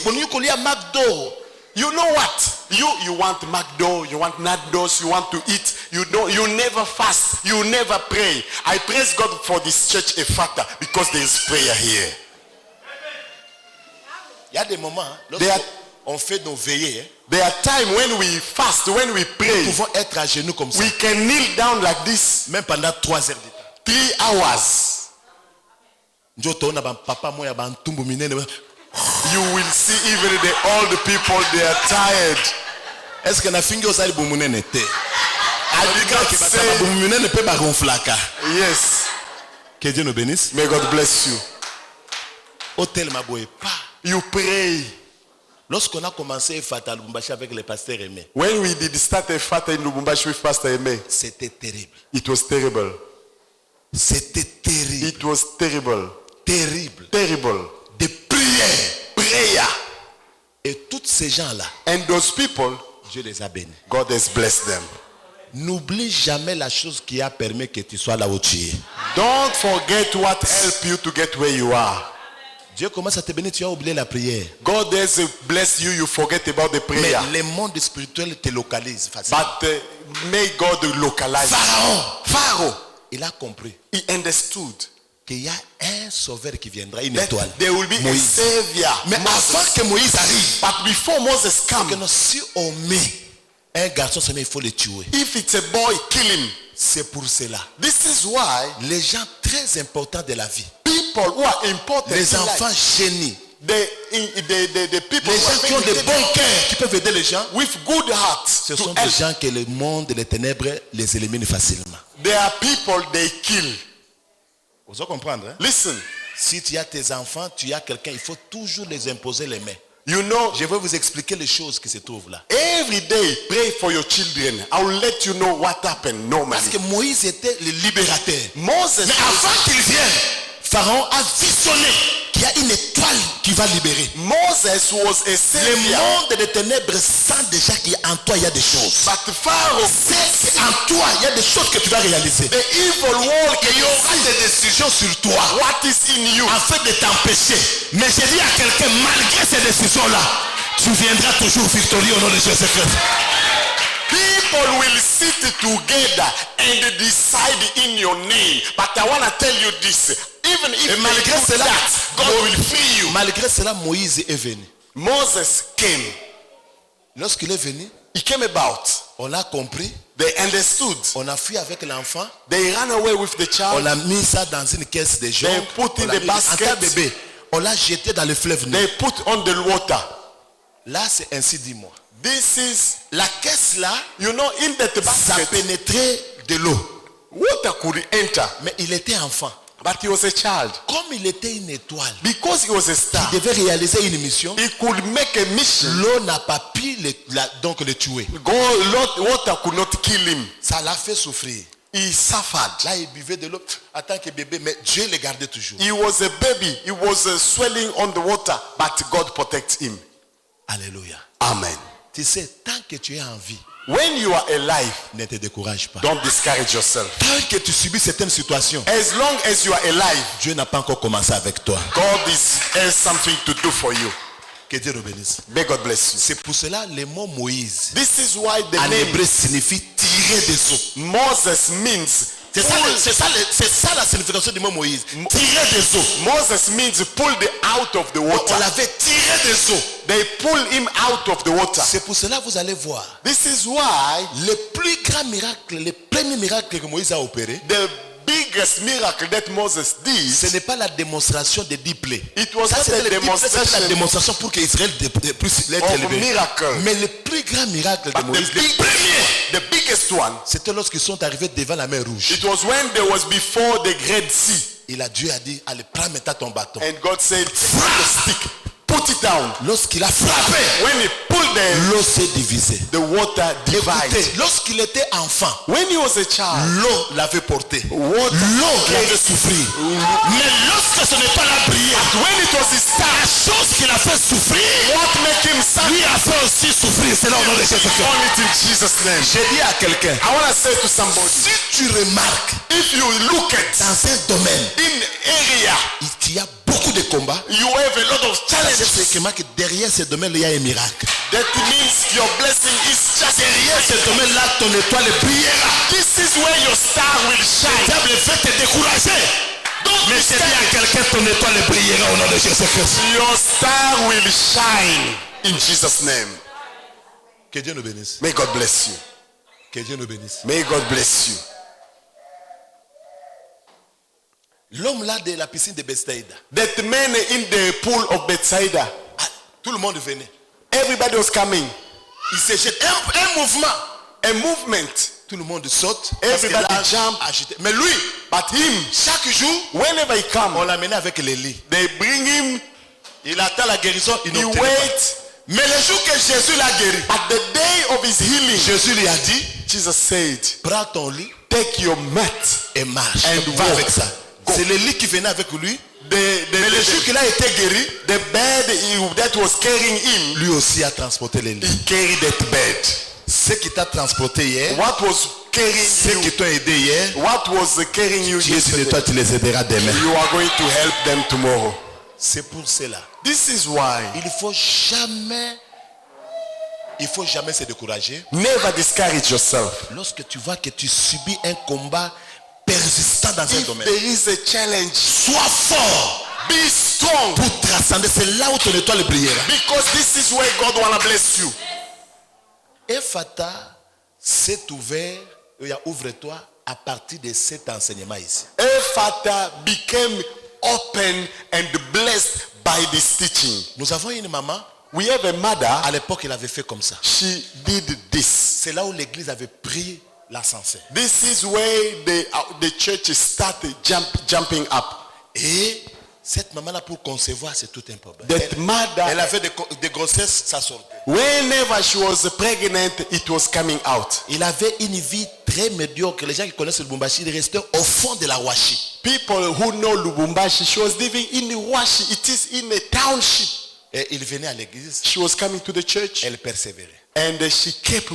You know what? You want McDo, you want Nando's, you want to eat. You never fast, you never pray. I praise God for this church Ephata because there is prayer here. Il y a des moments, on fait nos veillées. There are times when we fast, when we pray. Nous pouvons être à genoux comme ça. We can kneel down like this. Même pendant 3 heures de temps. 3 hours. You will see even the old people, they are tired. Est-ce que na fingi osali bumunene te? Yes. Que Dieu nous bénisse. May God bless you. Hôtel Maboé pas. You pray. Lorsqu'on a commencé Fata Lubumbashi avec le pasteur Aimé. When we did start a Fata in Lubumbashi with Pastor Aimé. C'était terrible. It was terrible. C'était terrible. It was terrible. Terrible. Terrible. De prière. Prayer. Et tous ces gens-là. And those people, Dieu les a bénis. God has blessed them. N'oublie jamais la chose qui a permis que tu sois là où tu es. Don't forget what helped you to get where you are. Dieu commence à te bénir, tu as oublié la prière. God has blessed you, you forget about the prayer. Mais le monde spirituel te localise facilement. But may God localize. Pharaoh, il a compris. He understood qu'il y a un sauveur qui viendra, une that étoile. there will be Moïse. a savior. Mais Moses. avant que Moïse arrive, But before Moses que comes, si on met un garçon, il faut le tuer. if it's a boy, kill him. C'est pour cela. This is why Les gens très importants de la vie, people who are important les in enfants life, génies, the people les who are gens qui ont very de bons cœurs, qui peuvent aider les gens, with good hearts ce to sont des help. gens que le monde des ténèbres les élimine facilement. There are people they kill. Vous allez comprendre, hein? Listen, Si tu as tes enfants, tu as quelqu'un, il faut toujours les imposer les mains. you know, Je vais vous expliquer les choses qui se trouvent là. every day pray for your children. I will let you know what happened normally. Parce que Moïse était le libérateur. Moses, Mais avant qu'il vienne, Pharaon a visionné qu'il y a une étoile qui va libérer. Moses was a Le savior. monde des ténèbres sent déjà qu'en toi il y a des choses. But Pharaoh, C'est qu'en toi il y a des choses que tu vas réaliser. the evil world, Il y aura des décisions sur toi what is in you? afin de t'empêcher. Mais je dis à quelqu'un, malgré ces décisions-là, tu viendras toujours victorieux au nom de Jésus-Christ. People will sit together and decide in your name. But I want to tell you this. Even if Et malgré they do cela, that, God will free you. Malgré cela, Moïse est venu. Moses came. Lorsqu'il est venu, He came about. on a compris, They understood. on a fui avec l'enfant, They ran away with the on child. a mis ça dans une caisse de jonc, They put in on l'a the mis en basket. tant que bébé, on l'a jeté dans le fleuve Nil. They put on the water. Là, c'est ainsi, dis-moi. This is, La caisse là, you know, in that ça basket, pénétrait de l'eau. water could enter. Mais il était enfant. But he was a child. Comme il était une étoile, Because he was a star, il devait réaliser une mission. he could make a mission. L'eau n'a pas pu donc le tuer. Water could not kill him. Ça l'a fait souffrir. He suffered. Là, il buvait de l'eau en tant que bébé, mais Dieu le gardait toujours. He was a baby. He was swelling on the water, but God protects him. Alléluia. Amen. Tu sais, tant que tu es en vie, When you are alive, ne te décourage pas. don't discourage yourself. Tant que tu subis certaines situations, As long as you are alive, Dieu n'a pas encore commencé avec toi. God has something to do for you. Que Dieu le bénisse. May God bless you. C'est pour cela le mot Moïse This is why the en name hébreu signifie tirer des eaux. Moses means C'est ça la signification du mot Moïse. Tirer des eaux. Moses means pulled out of the On water. l'avait tiré des eaux. They pull him out of the water. C'est pour cela vous allez voir. This is why Le plus grand miracle, le premier miracle que Moïse a opéré, the biggest miracle that Moses did, ce n'est pas la démonstration des 10 plaies. it was Ça, not c'était a la demonstration démonstration pour qu'Israël puisse l'être of élevé. miracle. Mais le plus grand miracle de But Moïse, le premier, the biggest one, c'était lorsqu'ils sont arrivés devant la mer Rouge. it was when there was before the Red Sea. Dieu a dit, allez, prends maintenant ton bâton. And God said, take the stick, put it down. Lorsqu'il a frappé, When he pulled them, l'eau s'est divisée. the water divided. Écoutez, lorsqu'il était enfant, When he was a child, l'eau l'avait porté. water L'eau l'avait carried souffrir. Mais lorsque ce n'est pas la prière, when it was his la time, chose qui l'a fait souffrir, what make him suffer lui a fait aussi souffrir. dire cela au nom de Jésus-Christ. Only in Jesus' name. J'ai dit à quelqu'un, I want to say to somebody, si tu remarques if you look at dans un domaine, in area, il y a beaucoup de combats, you have a lot of c'est challenges. que derrière ce domaine, il y a un miracle. That means your blessing is just Derrière ce domaine-là, ton étoile brillera. This is where your star will Le shine. diable veut te décourager. Mais c'est dit à quelqu'un, ton étoile brillera au nom de Jésus-Christ. Your star will shine in Jesus' name. Que Dieu nous bénisse. May God bless you. Que Dieu nous bénisse. May God bless you. L'homme là de la piscine de Bethsaida, That man in the pool of Bethsaida, tout le monde venait. everybody was coming. Il se jette. Un mouvement. A movement. Tout le monde saute. Everybody Parce que là, jump. agité. Mais lui, But him, chaque jour, whenever he on comes, l'amenait avec les lits. they bring him, Il attend la guérison, il he n'obtenait pas. waits. Mais le jour que Jésus l'a guéri, At the day of his healing, Jésus lui a dit, Jesus said, prends ton lit take your mat. et marche. And Va walk. avec ça. Go. C'est le lit qui venait avec lui. Mais Le jour qu'il a été guéri, the bed that was carrying him, lui aussi a transporté les lits. he carried that bed. Ce qui t'a transporté hier, What was carrying ceux qui you? t'ont aidé hier, What was carrying you Dieu dit de toi, yesterday? tu les aideras demain. You are going to help them tomorrow. C'est pour cela. This is why Il faut jamais se décourager. never discourage yourself. Lorsque tu vois que tu subis un combat persistant dans un If domaine, there is a challenge, sois fort be strong, pour transcender. C'est là où ton étoile brillera. because this is where God wanna bless you. Ephata s'est ouvert, ouvre-toi à partir de cet enseignement ici. Ephata became open and blessed by this teaching. Nous avons une maman, We have a mother, à l'époque elle avait fait comme ça. she did this. C'est là où l'église avait pris l'ascenseur. This is where the church started jumping up. Et cette maman-là, pour concevoir, c'est tout un problème. That mother, Elle avait des grossesses, ça sortait. whenever she was pregnant, it was coming out. Il avait une vie très médiocre. Les gens qui connaissent le Lubumbashi, ils restaient au fond de la Washi. People who know Lubumbashi, she was living in Washi. It is in a township. Et il venait à l'église, She was coming to the church elle persévérait. and she keep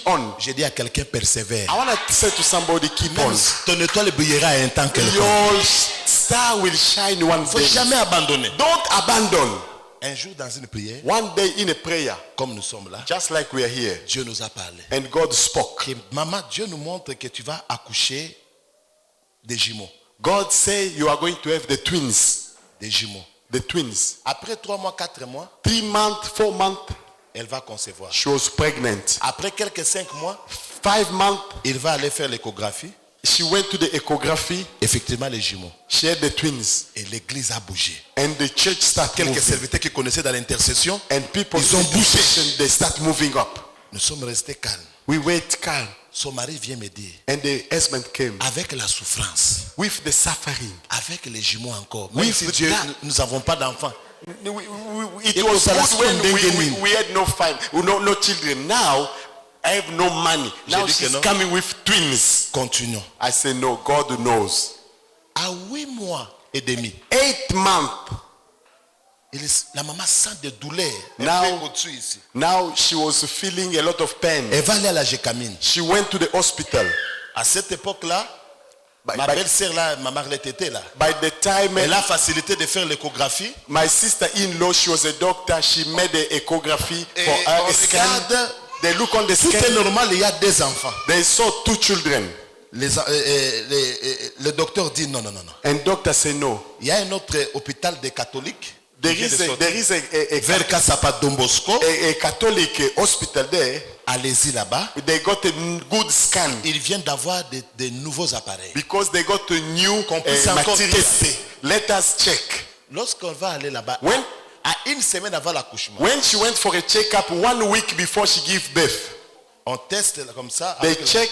on. J'ai dit à quelqu'un, persévère. I want to say to somebody, keep on. Même si ton étoile brillera à un temps quelconque. Your star will shine one Il ne faut day. jamais abandonner. Don't abandon. Un jour dans une prière, One day in a prayer, comme nous sommes là, just like we are here, Dieu nous a parlé. and God spoke. Et maman, Dieu nous montre que tu vas accoucher des jumeaux. God say you are going to have the twins. Des jumeaux. The twins. Après 3 mois, 4 mois, 3 months, 4 months, elle va concevoir. she was pregnant. Après quelques 5 mois, 5 months, il va aller faire l'échographie. she went to the ecography. Effectivement, les jumeaux. She had the twins. Et l'église a bougé. And the church started Quelques moving. serviteurs qui connaissaient dans l'intercession, And people ils ont bougé. they start moving up. Nous sommes restés calmes. We wait calm. Son mari vient me dire, And the husband came avec la souffrance, with the suffering. avec les jumeaux encore, Oui, même si c'est Dieu, ça. nous n'avons pas d'enfants. It Et was pour ça, la good when seconde we had no children. Now I have no money. Now dit que she's non. coming with twins. Continuons. I say no, God knows. À 8 mois et demi, 8 months. la maman sent des douleurs. Now- Un peu au-dessus ici. Now she was feeling a lot of pain. Elle va aller à la Gécamine. She went to the hospital. À cette époque-là, By, ma by- belle-sœur là, ma Marlette était là. by the time Elle a facilité de faire l'échographie. my sister-in-law, she was a doctor, she made the echography Et for her on scan. regarde, They look on the tout est scan. normal, il y a 2 enfants. They saw 2 children. Le docteur dit non, non, non, non. And doctor said no. Il y a un autre hôpital des catholiques. There qui vient de is a, sortir. there is a, Vers Kasapa Don Bosco. a Catholic hospital there. Allez-y là-bas. They got a good scan Ils viennent d'avoir des nouveaux appareils. because they got a new Qu'on puisse encore material. tester. Let us check. Lorsqu'on va aller là-bas, When- à 1 semaine avant l'accouchement, When she went for a checkup 1 week before she gave birth, on teste là, comme ça. they avec- check,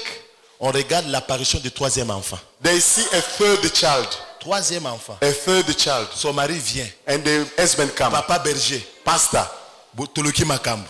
On regarde l'apparition du 3e enfant. they see a third child. 3e enfant. A third child. Son mari vient. And the husband comes. Papa berger. Pastor, Tuluki Makambu.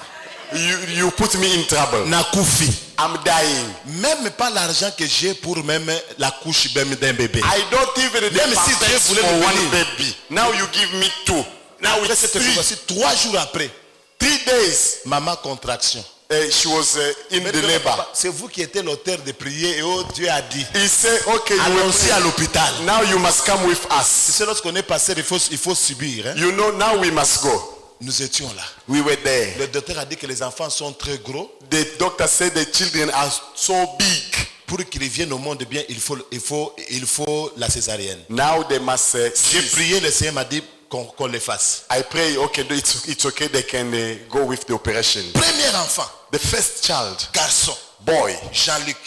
you put me in trouble. Nakufi. I'm dying. Même pas l'argent que j'ai pour même la couche d'un bébé. I don't even the Même si pampers Dieu voulait for me one bénir. baby. Now you give me 2. Now Après it's cette 3. fois-ci, 3 jours après, 3 3 days, Maman contraction. she was in the labor. C'est vous qui êtes l'auteur de prier et oh Dieu a dit. He said, okay, you will Allons-y à l'hôpital. now you must come with Tu us. sais, lorsqu'on est passé, il faut subir. Hein? You know, now we must go. Nous étions là. We were there. Le docteur a dit que les enfants sont très gros. The doctor said the children are so big. Pour qu'ils viennent au monde bien, il faut la césarienne. Now they must J'ai cease. prié, le Seigneur m'a dit qu'on le fasse. I pray, okay, it's okay, they can go with the operation. Premier enfant, The first child, garçon, boy, Jean-Luc,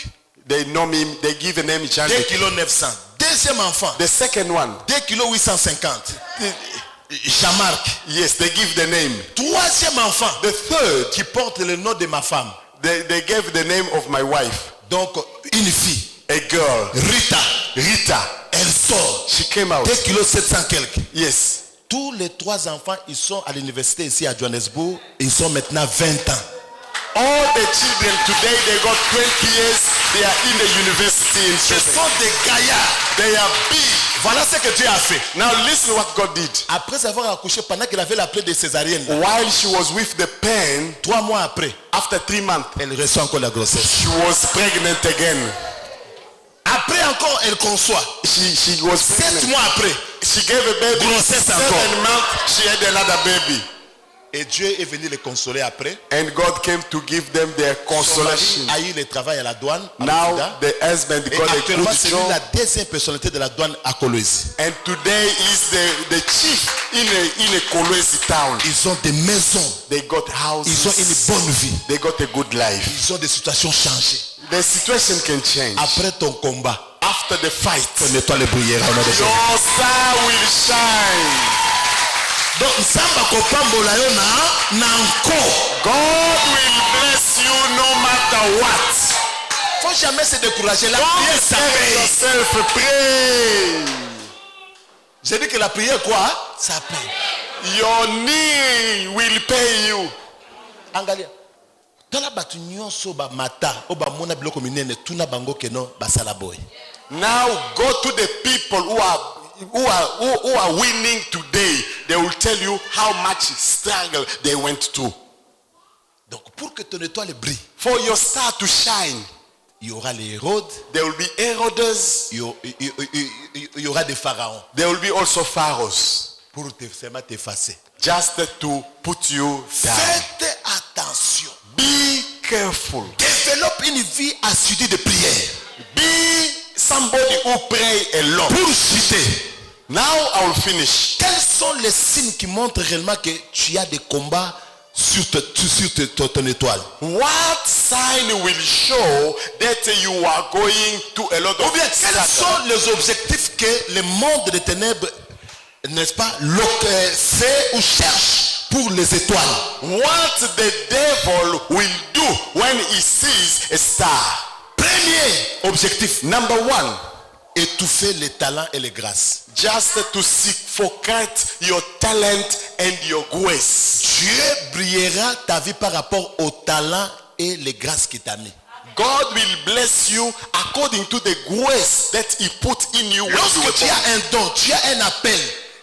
they know him, they give the name 2 Jean-Luc. kg 900. Deuxième enfant, The second one, 2 kg 850. Jean-Marc. yes, they give the name. Troisième enfant, The third, qui porte le nom de ma femme. they gave the name of my wife, Donc, une fille, a girl, Rita, Rita. elle sort. She came out. 2 kg 700 quelques. Yes. Tous les 3 enfants, ils sont à l'université ici à Johannesburg. Ils sont maintenant 20 ans. All the children today, they got 20 years, they are in the university in Ce Chester. sont des gaillards. They are big. Voilà ce que Dieu a fait. Now listen what God did. Après avoir accouché, pendant qu'elle avait la plaie de césarienne, While she was with the pain, 3 mois après, after 3 months, elle reçoit encore la grossesse. she was pregnant again. Après encore, elle conçoit. She was 7 pregnant. mois après, She gave a baby. Grossesse 7 encore. months, she had another baby. et Dieu est venu les consoler après. And God came to give them their Son consolation. mari a eu le travail à la douane. à Now Luanda. the husband Et got a actuellement, good c'est lui job. la deuxième personnalité de la douane à Kolwezi. And today is the chief in a Kolwezi town. Ils ont des maisons. They got Ils ont une houses. bonne vie. They got a good life. Ils ont des situations changées. The situation can change. Après ton combat, After the fight, ton étoile brillera au nom de Jésus. your star will shine. Donc, Nzamba kopambola yo na nko. God will bless you no matter what. Faut jamais se décourager. La Don't prière, ça save paye. yourself. Pray. J'ai dit que la prière, quoi? Ça paye. Your knee will pay you. Angalia. Tala batu nyonso ba mata o ba mona biloko minene tuna bango keno basala boy. Now go to the people who are winning today. They will tell you how much struggle they went through. Donc pour que ton étoile brille, For your star to shine, il y aura les Hérodes, there will be Herodes, il y aura des pharaons there will be also pharaohs, pour te seulement t'effacer. just to put you down. Faites attention. Be careful. Développe une vie assidue de prière. Be somebody who pray a lot. Pour chuter. Now I will finish. Quels sont les signes qui montrent réellement que tu as des combats sur ton étoile? What sign will show that you are going to a lot Ou of bien quels struggle? sont les objectifs que le monde des ténèbres, n'est-ce pas, fait ou cherche pour les étoiles? What the devil will do when he sees a star? Premier objectif, Number one, étouffer les talents et les grâces. just to suffocate your talent and your grace. Dieu brillera ta vie par rapport aux talents et les grâces qu'il t'a mis. God will bless you according to the grace that he put in you when you were Lorsque tu born. as un don, tu as un appel,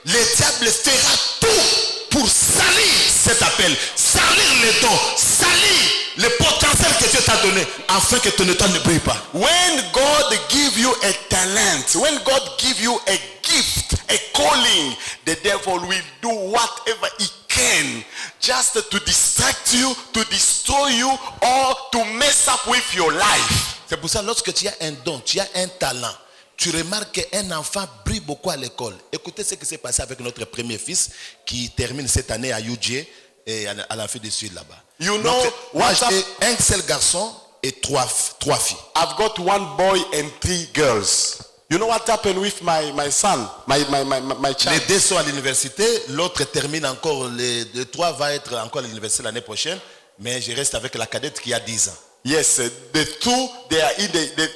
le diable fera tout pour salir cet appel, salir les dons, salir le potentiel que Dieu t'a donné, afin que ton étoile ne brille pas. When God give you a talent, when God give you a gift, a calling, the devil will do whatever he can just to distract you, to destroy you, or to mess up with your life. C'est pour ça, lorsque tu as un don, tu as un talent, tu remarques qu'un enfant brille beaucoup à l'école. Écoutez ce qui s'est passé avec notre premier fils qui termine cette année à UJ et à l'Afrique du Sud là-bas. You know Moi, what j'ai un seul garçon et trois filles. I've got 1 boy and 3 girls. You know what happened with my son, my Les child? 2 sont à l'université, l'autre termine encore, les 3 va être encore à l'université l'année prochaine, mais je reste avec la cadette qui a 10 ans. Yes, the 2 they are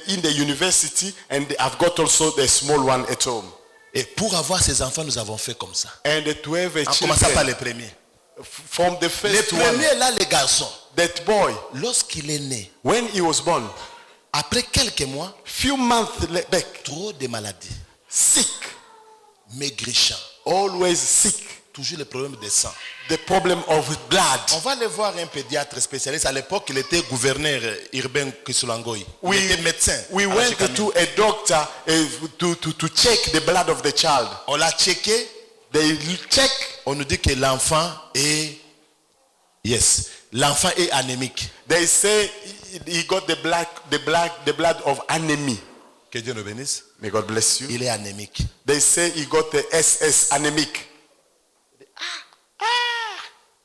in the university, and I've got also the small one at home. Et pour avoir ces enfants, nous avons fait comme ça. And to have a En commençant par children, les premiers. from the Les first one, premiers là, les garçons, that boy, lorsqu'il est né, when he was born, après quelques mois, few months back, trop de maladies, sick, maigrichant, always sick. toujours le problème de sang. The problem of blood. On va aller voir un pédiatre spécialiste. À l'époque, il était gouverneur urbain Kisulangoy. Il était médecin. We à la went Chicane. to a doctor to check the blood of the child. On l'a checké. They check. On nous dit que l'enfant est... Yes. L'enfant est anémique. They say he got the blood of anemia. Que Dieu nous bénisse. May God bless you. Il est anémique. They say he got the SS anemic.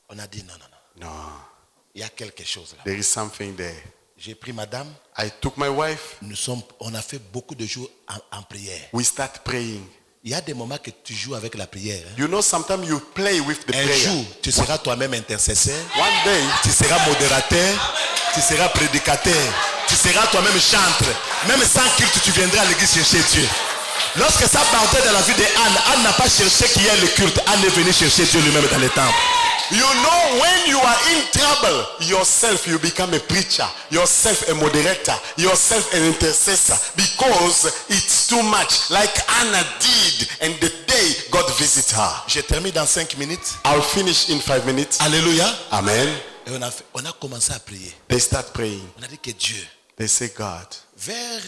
On a dit non. No, Il y a quelque chose là. there is something there. J'ai pris madame. I took my wife. On a fait beaucoup de jours en prière. We start praying. Il y a des moments que tu joues avec la prière. Hein. You know, sometimes you play with the Un prayer. jour, tu seras toi-même intercesseur. One day, Tu seras modérateur. Tu seras prédicateur. Tu seras toi-même chantre. Même sans culte, tu viendras à l'église chercher Dieu. Lorsque ça partait dans la vie d'Anne, Anne n'a pas cherché qu'il y ait le culte. Anne est venue chercher Dieu lui-même dans les temples. you know, when you are in trouble, yourself you become a preacher, yourself a moderator, yourself an intercessor, because it's too much, like Anna did, and the day God visit her. Je termine dans 5 minutes. I'll finish in 5 minutes. Alléluia. Amen. Et on a commencé à prier. They start praying. On a dit que Dieu, They say, God, vers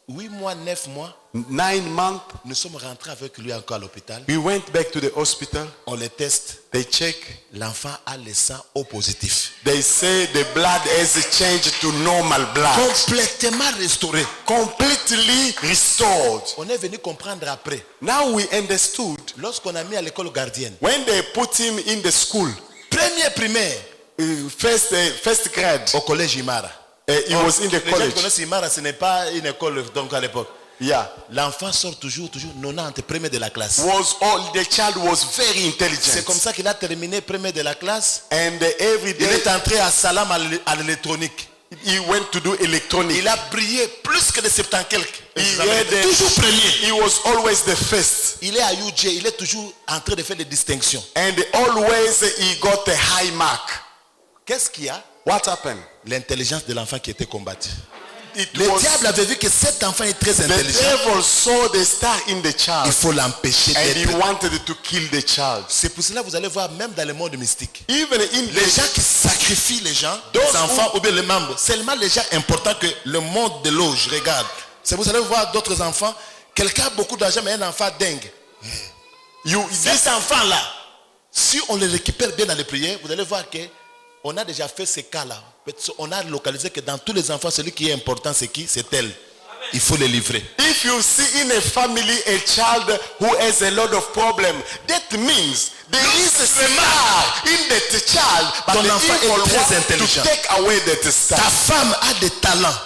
8 mois, 9 mois, 9 months, nous sommes rentrés avec lui encore à l'hôpital. we went back to the hospital. On les teste. They check. L'enfant a le sang O positif. They say the blood has changed to normal blood. Complètement restauré. Completely restored. On est venu comprendre après. Now we understood. Lorsqu'on a mis à l'école gardienne. When they put him in the school, Premier primaire. first grade, Au collège Imara. he was in the Les gens qui college. connaissent Imara, ce n'est pas une école donc à l'époque. Yeah. L'enfant sort toujours 90 premier de la classe. The child was very C'est intelligent. comme ça qu'il a terminé premier de la classe. And every Il day est entré à Salam à l'électronique. he went to do electronic. Il a brillé plus que de 70 quelques. He had Toujours premier. He was always the first. Il est à UJ, il est toujours en train de faire des distinctions. And always he got a high mark. Qu'est-ce qu'il y a? What happened? L'intelligence de l'enfant qui était combattue. It Le was diable avait vu que cet enfant est très the intelligent. devil saw the star in the Il child faut l'empêcher and he d'être. wanted to kill the child. C'est pour cela que vous allez voir même dans le monde mystique. Even in Les gens qui sacrifient les gens, Those les enfants ou bien les membres, seulement les gens importants que le monde de l'auge regarde. C'est vous allez voir d'autres enfants, quelqu'un a beaucoup d'argent mais un enfant dingue. Cet enfant-là, si on le récupère bien dans les prières, vous allez voir que on a déjà fait ces cas-là. On a localisé que dans tous les enfants, celui qui est important, c'est qui? C'est elle. Il faut les livrer. If you see in a family a child who has a lot of problem, that means there is a star in that child, but Ton the enfant est evil très wants intelligent. to take away that star. Ta femme a des talents.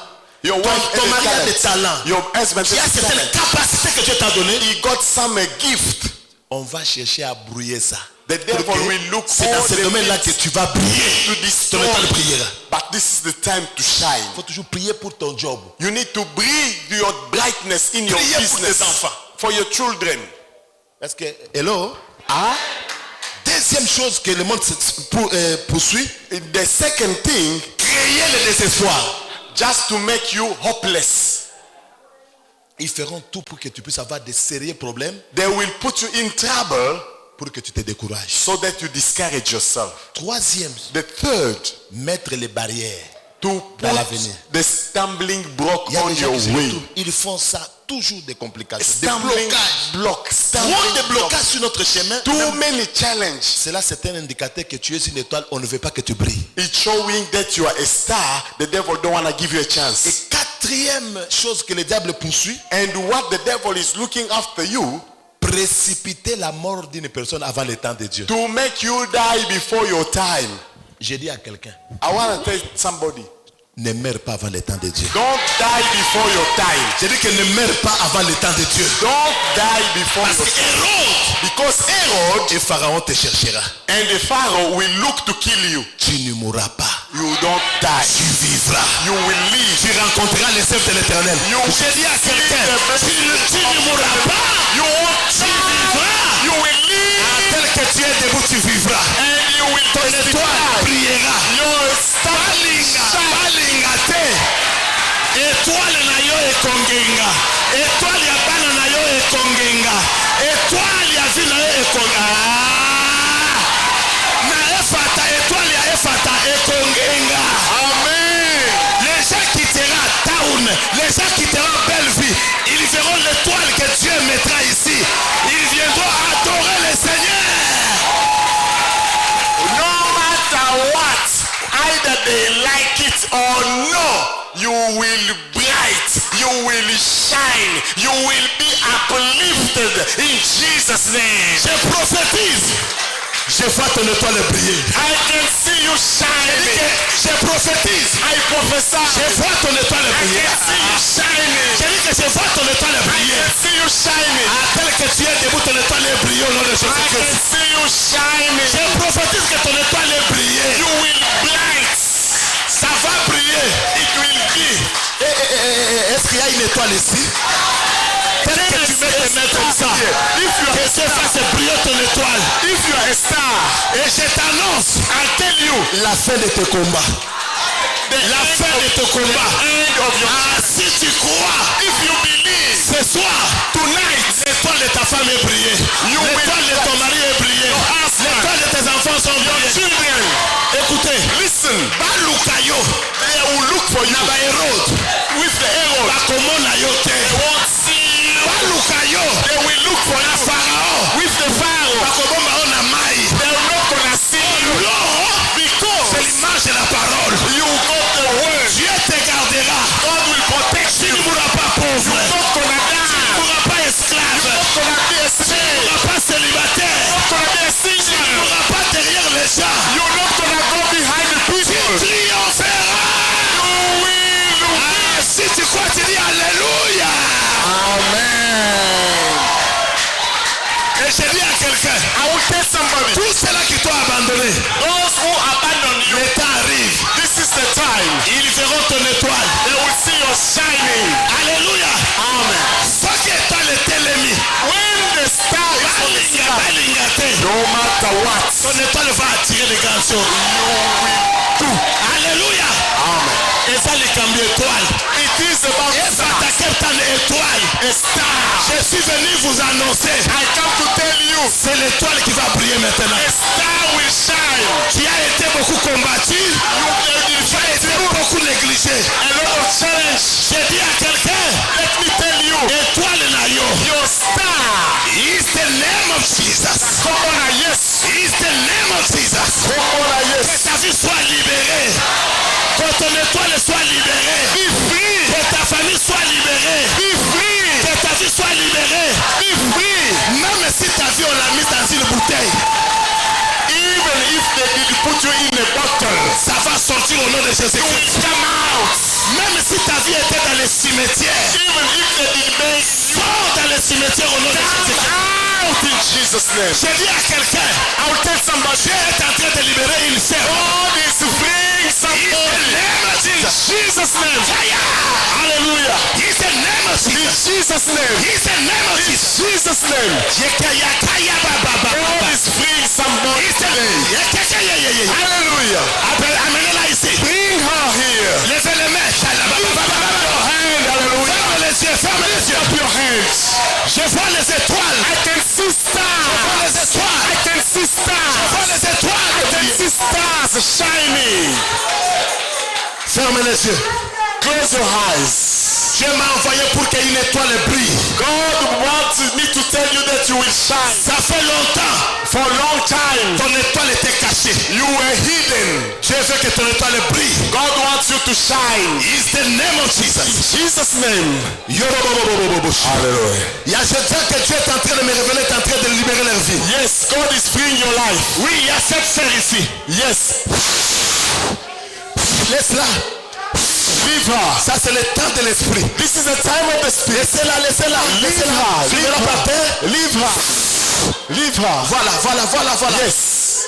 Your wife Ton mari a has des a talent. talents. Your husband Il y a has a certaines talent. capacités que Dieu t'a données. He got some gift. On va chercher à brouiller ça. The devil Pour que will look c'est dans all ce the domaine-là que means tu vas briller. to Ton destroy. état de prière. But this is the time to shine. Il faut toujours prier pour ton job. You need to breathe your brightness in your Priez pour business tes enfants. for your children. Est-ce que, hello? Ah? Deuxième chose que le monde poursuit, The second thing, créer le désespoir. just to make you hopeless. Ils feront tout pour que tu puisses avoir des sérieux problèmes, They will put you in trouble pour que tu te décourages. so that you discourage yourself. Troisième, The third, mettre les barrières. to Dans put l'avenir. the stumbling block Il y a on des gens your qui se way. retrouvent, ils font ça toujours des complications, des Stumbling blocages. block. Trop Stumbling de block. blocages sur notre chemin. Too many challenges. Cela, c'est un indicateur que tu es une étoile, on ne veut pas que tu brilles. It's showing that you are a star. The devil don't want to give you a Et chance. quatrième chose que le diable poursuit, And what the devil is looking after you, précipiter la mort d'une personne avant le temps de Dieu. to make you die before your time. J'ai dit à quelqu'un, I want to tell somebody, ne meurs pas avant le temps de Dieu. don't die before your time. J'ai dit que ne meurs pas avant le temps de Dieu. Don't die before Parce your que time. Hérode Because Herod et Pharaon te cherchera. and the Pharaoh will look to kill you. Tu ne mourras pas. You don't die. Tu vivras. You will live. Tu rencontreras les chefs de l'Éternel. J'ai dit à quelqu'un, tu ne mourras pas. You won't Tu die. vivras. You will live. Tel que tu es debout, tu vivras. And you will Ton étoile testify. brillera. Your star Balinga te. Étoile na yo ekongenga. Étoile ya bana na yo ekongenga. Étoile ya vie na yo ekongenga. Les gens quitteront belle vie. Ils verront l'étoile que Dieu mettra ici. Ils viendront adorer le Seigneur. No matter what, either they like it or no, you will bright, you will shine, you will be uplifted in Jesus' name. Je prophétise. Je vois ton étoile briller. I can see you shining. Je prophétise. I prophesy. Je vois ton étoile I briller. can see you shining. Je dis que je vois ton étoile I briller. can see you shining. Tel que tu es debout, ton étoile est brillée au nom de I can Jésus-Christ. see you shining. Je prophétise que ton étoile est brillée. You will bright. Ça va briller. It will be. Est-ce qu'il y a une étoile ici? Tel que tu mets tes mains comme ça. If you are Que a Dieu star, fasse briller ton étoile. if you are a star, Et je t'annonce I tell you, la fin de tes combats. La fin de tes combats. end of your Ah, si tu crois, if you believe, ce soir, tonight, l'étoile de ta femme est brillée. L'étoile de ton mari est brillée. L'étoile de tes enfants sont brillées. children, Écoutez, listen, Balukayo, they will look for you Naba Hérode, with the arrow. Bakomona Yote, They won't see you. Balukayo, They will look for you Pharaon, with the pharaoh. Bakoboma Ona Mai. They're not gonna see you Non, because c'est l'image de la parole. you got the word. Dieu te gardera. God will protect Tu you. ne mourras pas pauvre. You're not gonna Tu ne die. mourras pas esclave. You're not gonna be a Tu ne slave. mourras pas célibataire. You're not gonna be a Tu ne sinner. mourras pas derrière les gens. You're not gonna go behind the people. Triompheras. You will. Ah, si tu crois, tu dis Alléluia. Amen. Et je dis à quelqu'un, I will tell somebody. tous ceux-là qui t'ont abandonné, Those who abandon you, le temps arrive. this is the time. Ils verront ton étoile. They will see your shining. Alléluia. Amen. Soki étoile est ennemi. When the star is on the Balinga, sky, balinga te. no matter what, Ton étoile va attirer les garçons. you will do. Alléluia. Amen. Et ça les cambie étoile. It is about Et ça stars. t'accepte en étoile. A star. Je suis venu vous annoncer. I come to tell you, C'est l'étoile qui va briller maintenant. a star will shine. Tu as été beaucoup combattu. Tu as été beaucoup négligé. A lot of challenge. Je dis à quelqu'un, Let me tell you, étoile nayo. your star. Is the name of Jesus. Come on, yes. Is the name of Jesus. Come on, Que yes. ta vie soit libérée. Que ton étoile soit libérée. Be free. Que ta famille soit libérée. Be free. Que ta vie soit libérée. Be free. Même si ta vie on l'a mise dans une bouteille, Even if they did put you in a bottle, ça va sortir au nom de you will Jésus-Christ. come out. Même si ta vie était dans les cimetières, Even if they did make you sors dans les cimetières au nom de come Jésus-Christ. out in Jesus' name. Je dis à quelqu'un, I will tell somebody, Dieu est en train de libérer une sœur. God is freeing somebody. In Jesus' name. Hallelujah. He's the name of In Jesus. Jesus' name. He's the name of In Jesus. Jesus' name. God is freeing somebody today. Hallelujah. Amenez-la ici. Bring her here. Levez les mains. Your hand. Hallelujah. Ferme les yeux. Ferme les Lift yeux. up your hands. Je vois les étoiles. I can see Je stars. vois les étoiles. I can see Je stars. vois les I can étoiles. see stars shining. Ferme les yeux. Close your eyes. Dieu m'a envoyé pour qu'une étoile brille. God wants me to tell you that you will shine. Ça fait longtemps. For a long time, Ton étoile était cachée. you were hidden. Dieu veut que ton étoile brille. God wants you to shine. It's the name of In Jesus. Jesus' name. Hallelujah. Il y a des gens que Dieu est en train de me révéler, est en train de libérer leur vie. Yes, God is freeing your life. Oui, il y a cette sœur ici. Yes. Laisse-la. Leave her. Ça, c'est le temps de l'esprit. This is the time of the Spirit. Laissez-la, laissez-la. Leave Laissez-la. her. Tu verras par terre. Leave her. Leave her. Voilà. Yes.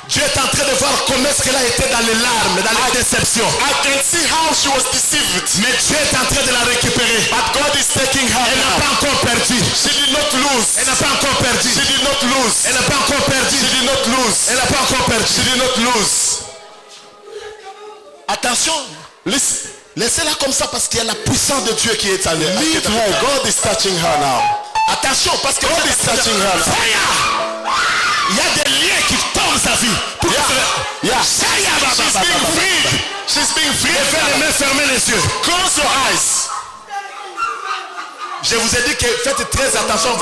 Dieu est en train de voir comment est-ce qu'elle a été dans les larmes, dans les déceptions. I can see how she was deceived. Mais Dieu est en train de la récupérer. But God is taking her Elle n'a now. pas encore perdu. She did not lose. Elle n'a pas encore perdu. She did not lose. Elle n'a pas encore perdu. She did not lose. Elle n'a pas encore perdu. She did not lose. Attention. Listen. Laissez-la comme ça parce qu'il y a la puissance de Dieu qui est en elle. Leave her. God is touching her now. Attention parce que God is touching her now. Fire! Il y a des liens qui tombent sa vie. Pour Yeah. que Yeah. Fire! She's being freed. She's being freed. Levez les mains, fermez les yeux. Close your eyes. Je vous ai dit que faites très attention,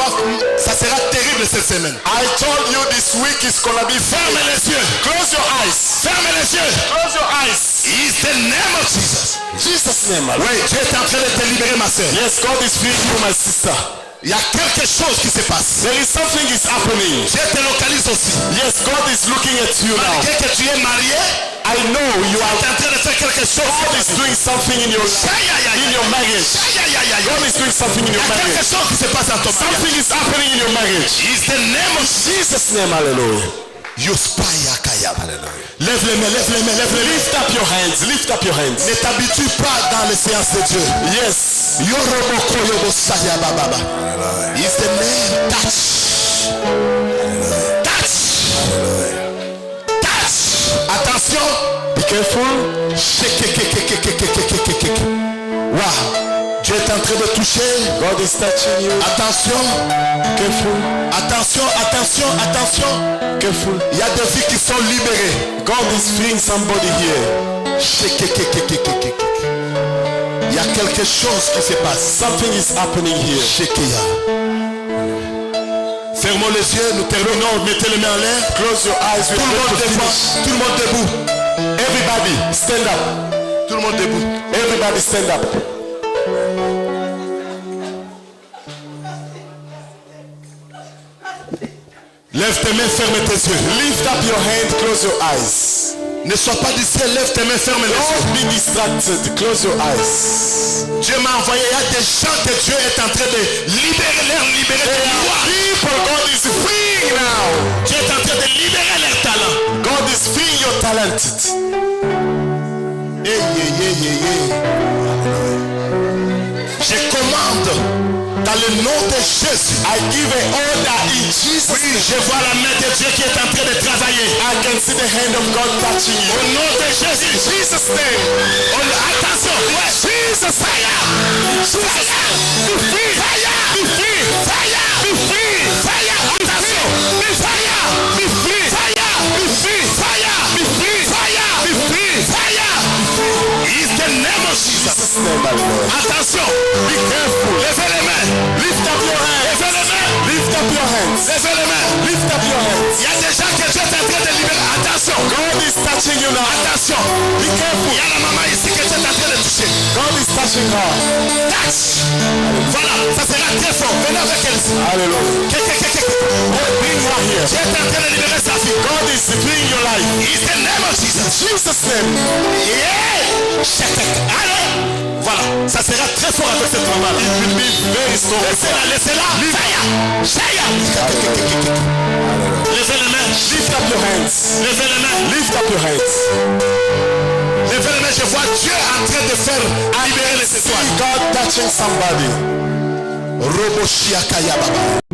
ça sera terrible cette semaine. I told you this week is gonna be Fermez fun. les yeux. Close your eyes. Fermez les yeux. Close your eyes. In the name of Jesus. Jesus' name, my Lord. Oui, Dieu est en train de te libérer, ma soeur. Yes, God is freeing you, my sister. Il y a quelque chose qui se passe. There is something is happening. Je te localise aussi. Yes, God is looking at you now. Malgré que tu es marié, I know you tu are. es en train de faire quelque chose. God is doing something in your life, in your marriage. God is doing something in Il y your a quelque marriage. chose qui se passe en ton mariage. Something is happening in your marriage. In the name of Jesus' name, hallelujah. Yospaya Kayab. Lève les mains, lève les mains, lève les mains. Lift up your hands, lift up your hands. Ne t'habitue pas dans les séances de Dieu. Yes. Yoroboko Yobosaya Baba. Is the name touch. Touch. Touch. Attention. Be careful. Wow. Dieu est en train de toucher. God is touching you. Attention. Careful. Attention, attention, attention. Careful. Il y a des vies qui sont libérées. God is freeing somebody here. Il y a quelque chose qui se passe. Something is happening here. Shekia. Fermons les yeux, nous terminons. Mettez les mains en l'air. Close your eyes. Tout le monde debout. Tout le monde debout. Everybody stand up. Tout le monde debout. Everybody stand up. Lève tes mains, ferme tes yeux. Lift up your hand. Close your eyes. Ne sois pas distrait, lève tes mains, ferme les yeux. Don't be distracted. Close your eyes. Dieu m'a envoyé, il y a des gens que Dieu est en train de libérer de gloire. People, God is freeing now. Dieu est en train de libérer leurs talents. God is freeing your talent. Je commande dans le nom de Jésus. I give an order in Jesus' Oui, je vois la main de Dieu qui est en train de travailler. I can see the hand of God touching you. Au nom de Jésus. Jesus' name. Attention. Jesus, fire. Fire. Be free. Fire. Be free. Fire. Be free. Fire. Attention. Be fire. Be free. Fire. Be free. Fire. Be free. Fire. Be free. Fire. In the name of Jesus. Jesus' name, my Lord. Attention. Be careful. Levez les mains. Lift up your hands. Levez les mains. Lift up your hands. Levez les mains. Lift up your hands. Il y a des gens que Dieu est en train de libérer. Attention. God is touching you now. Attention. Be careful. Il y a la maman ici que Dieu est en train de toucher. God is touching her. Touch. Voilà, ça sera très fort. Venez avec elle ici. Hallelujah. Bring her here. Dieu est en train de libérer sa fille. God is freeing your life. In the name of Jesus. Jesus' name. Yeah. Allez. Voilà, ça sera très fort avec cette maman. It will be very strong. Laissez-la, laissez-la. Fire. Levez les mains. Lift up your hands. Levez les mains. Lift up your hands. Levez les mains. Je vois Dieu en train de faire libérer les étoiles. God touching somebody. Robo Shiakaya Baba.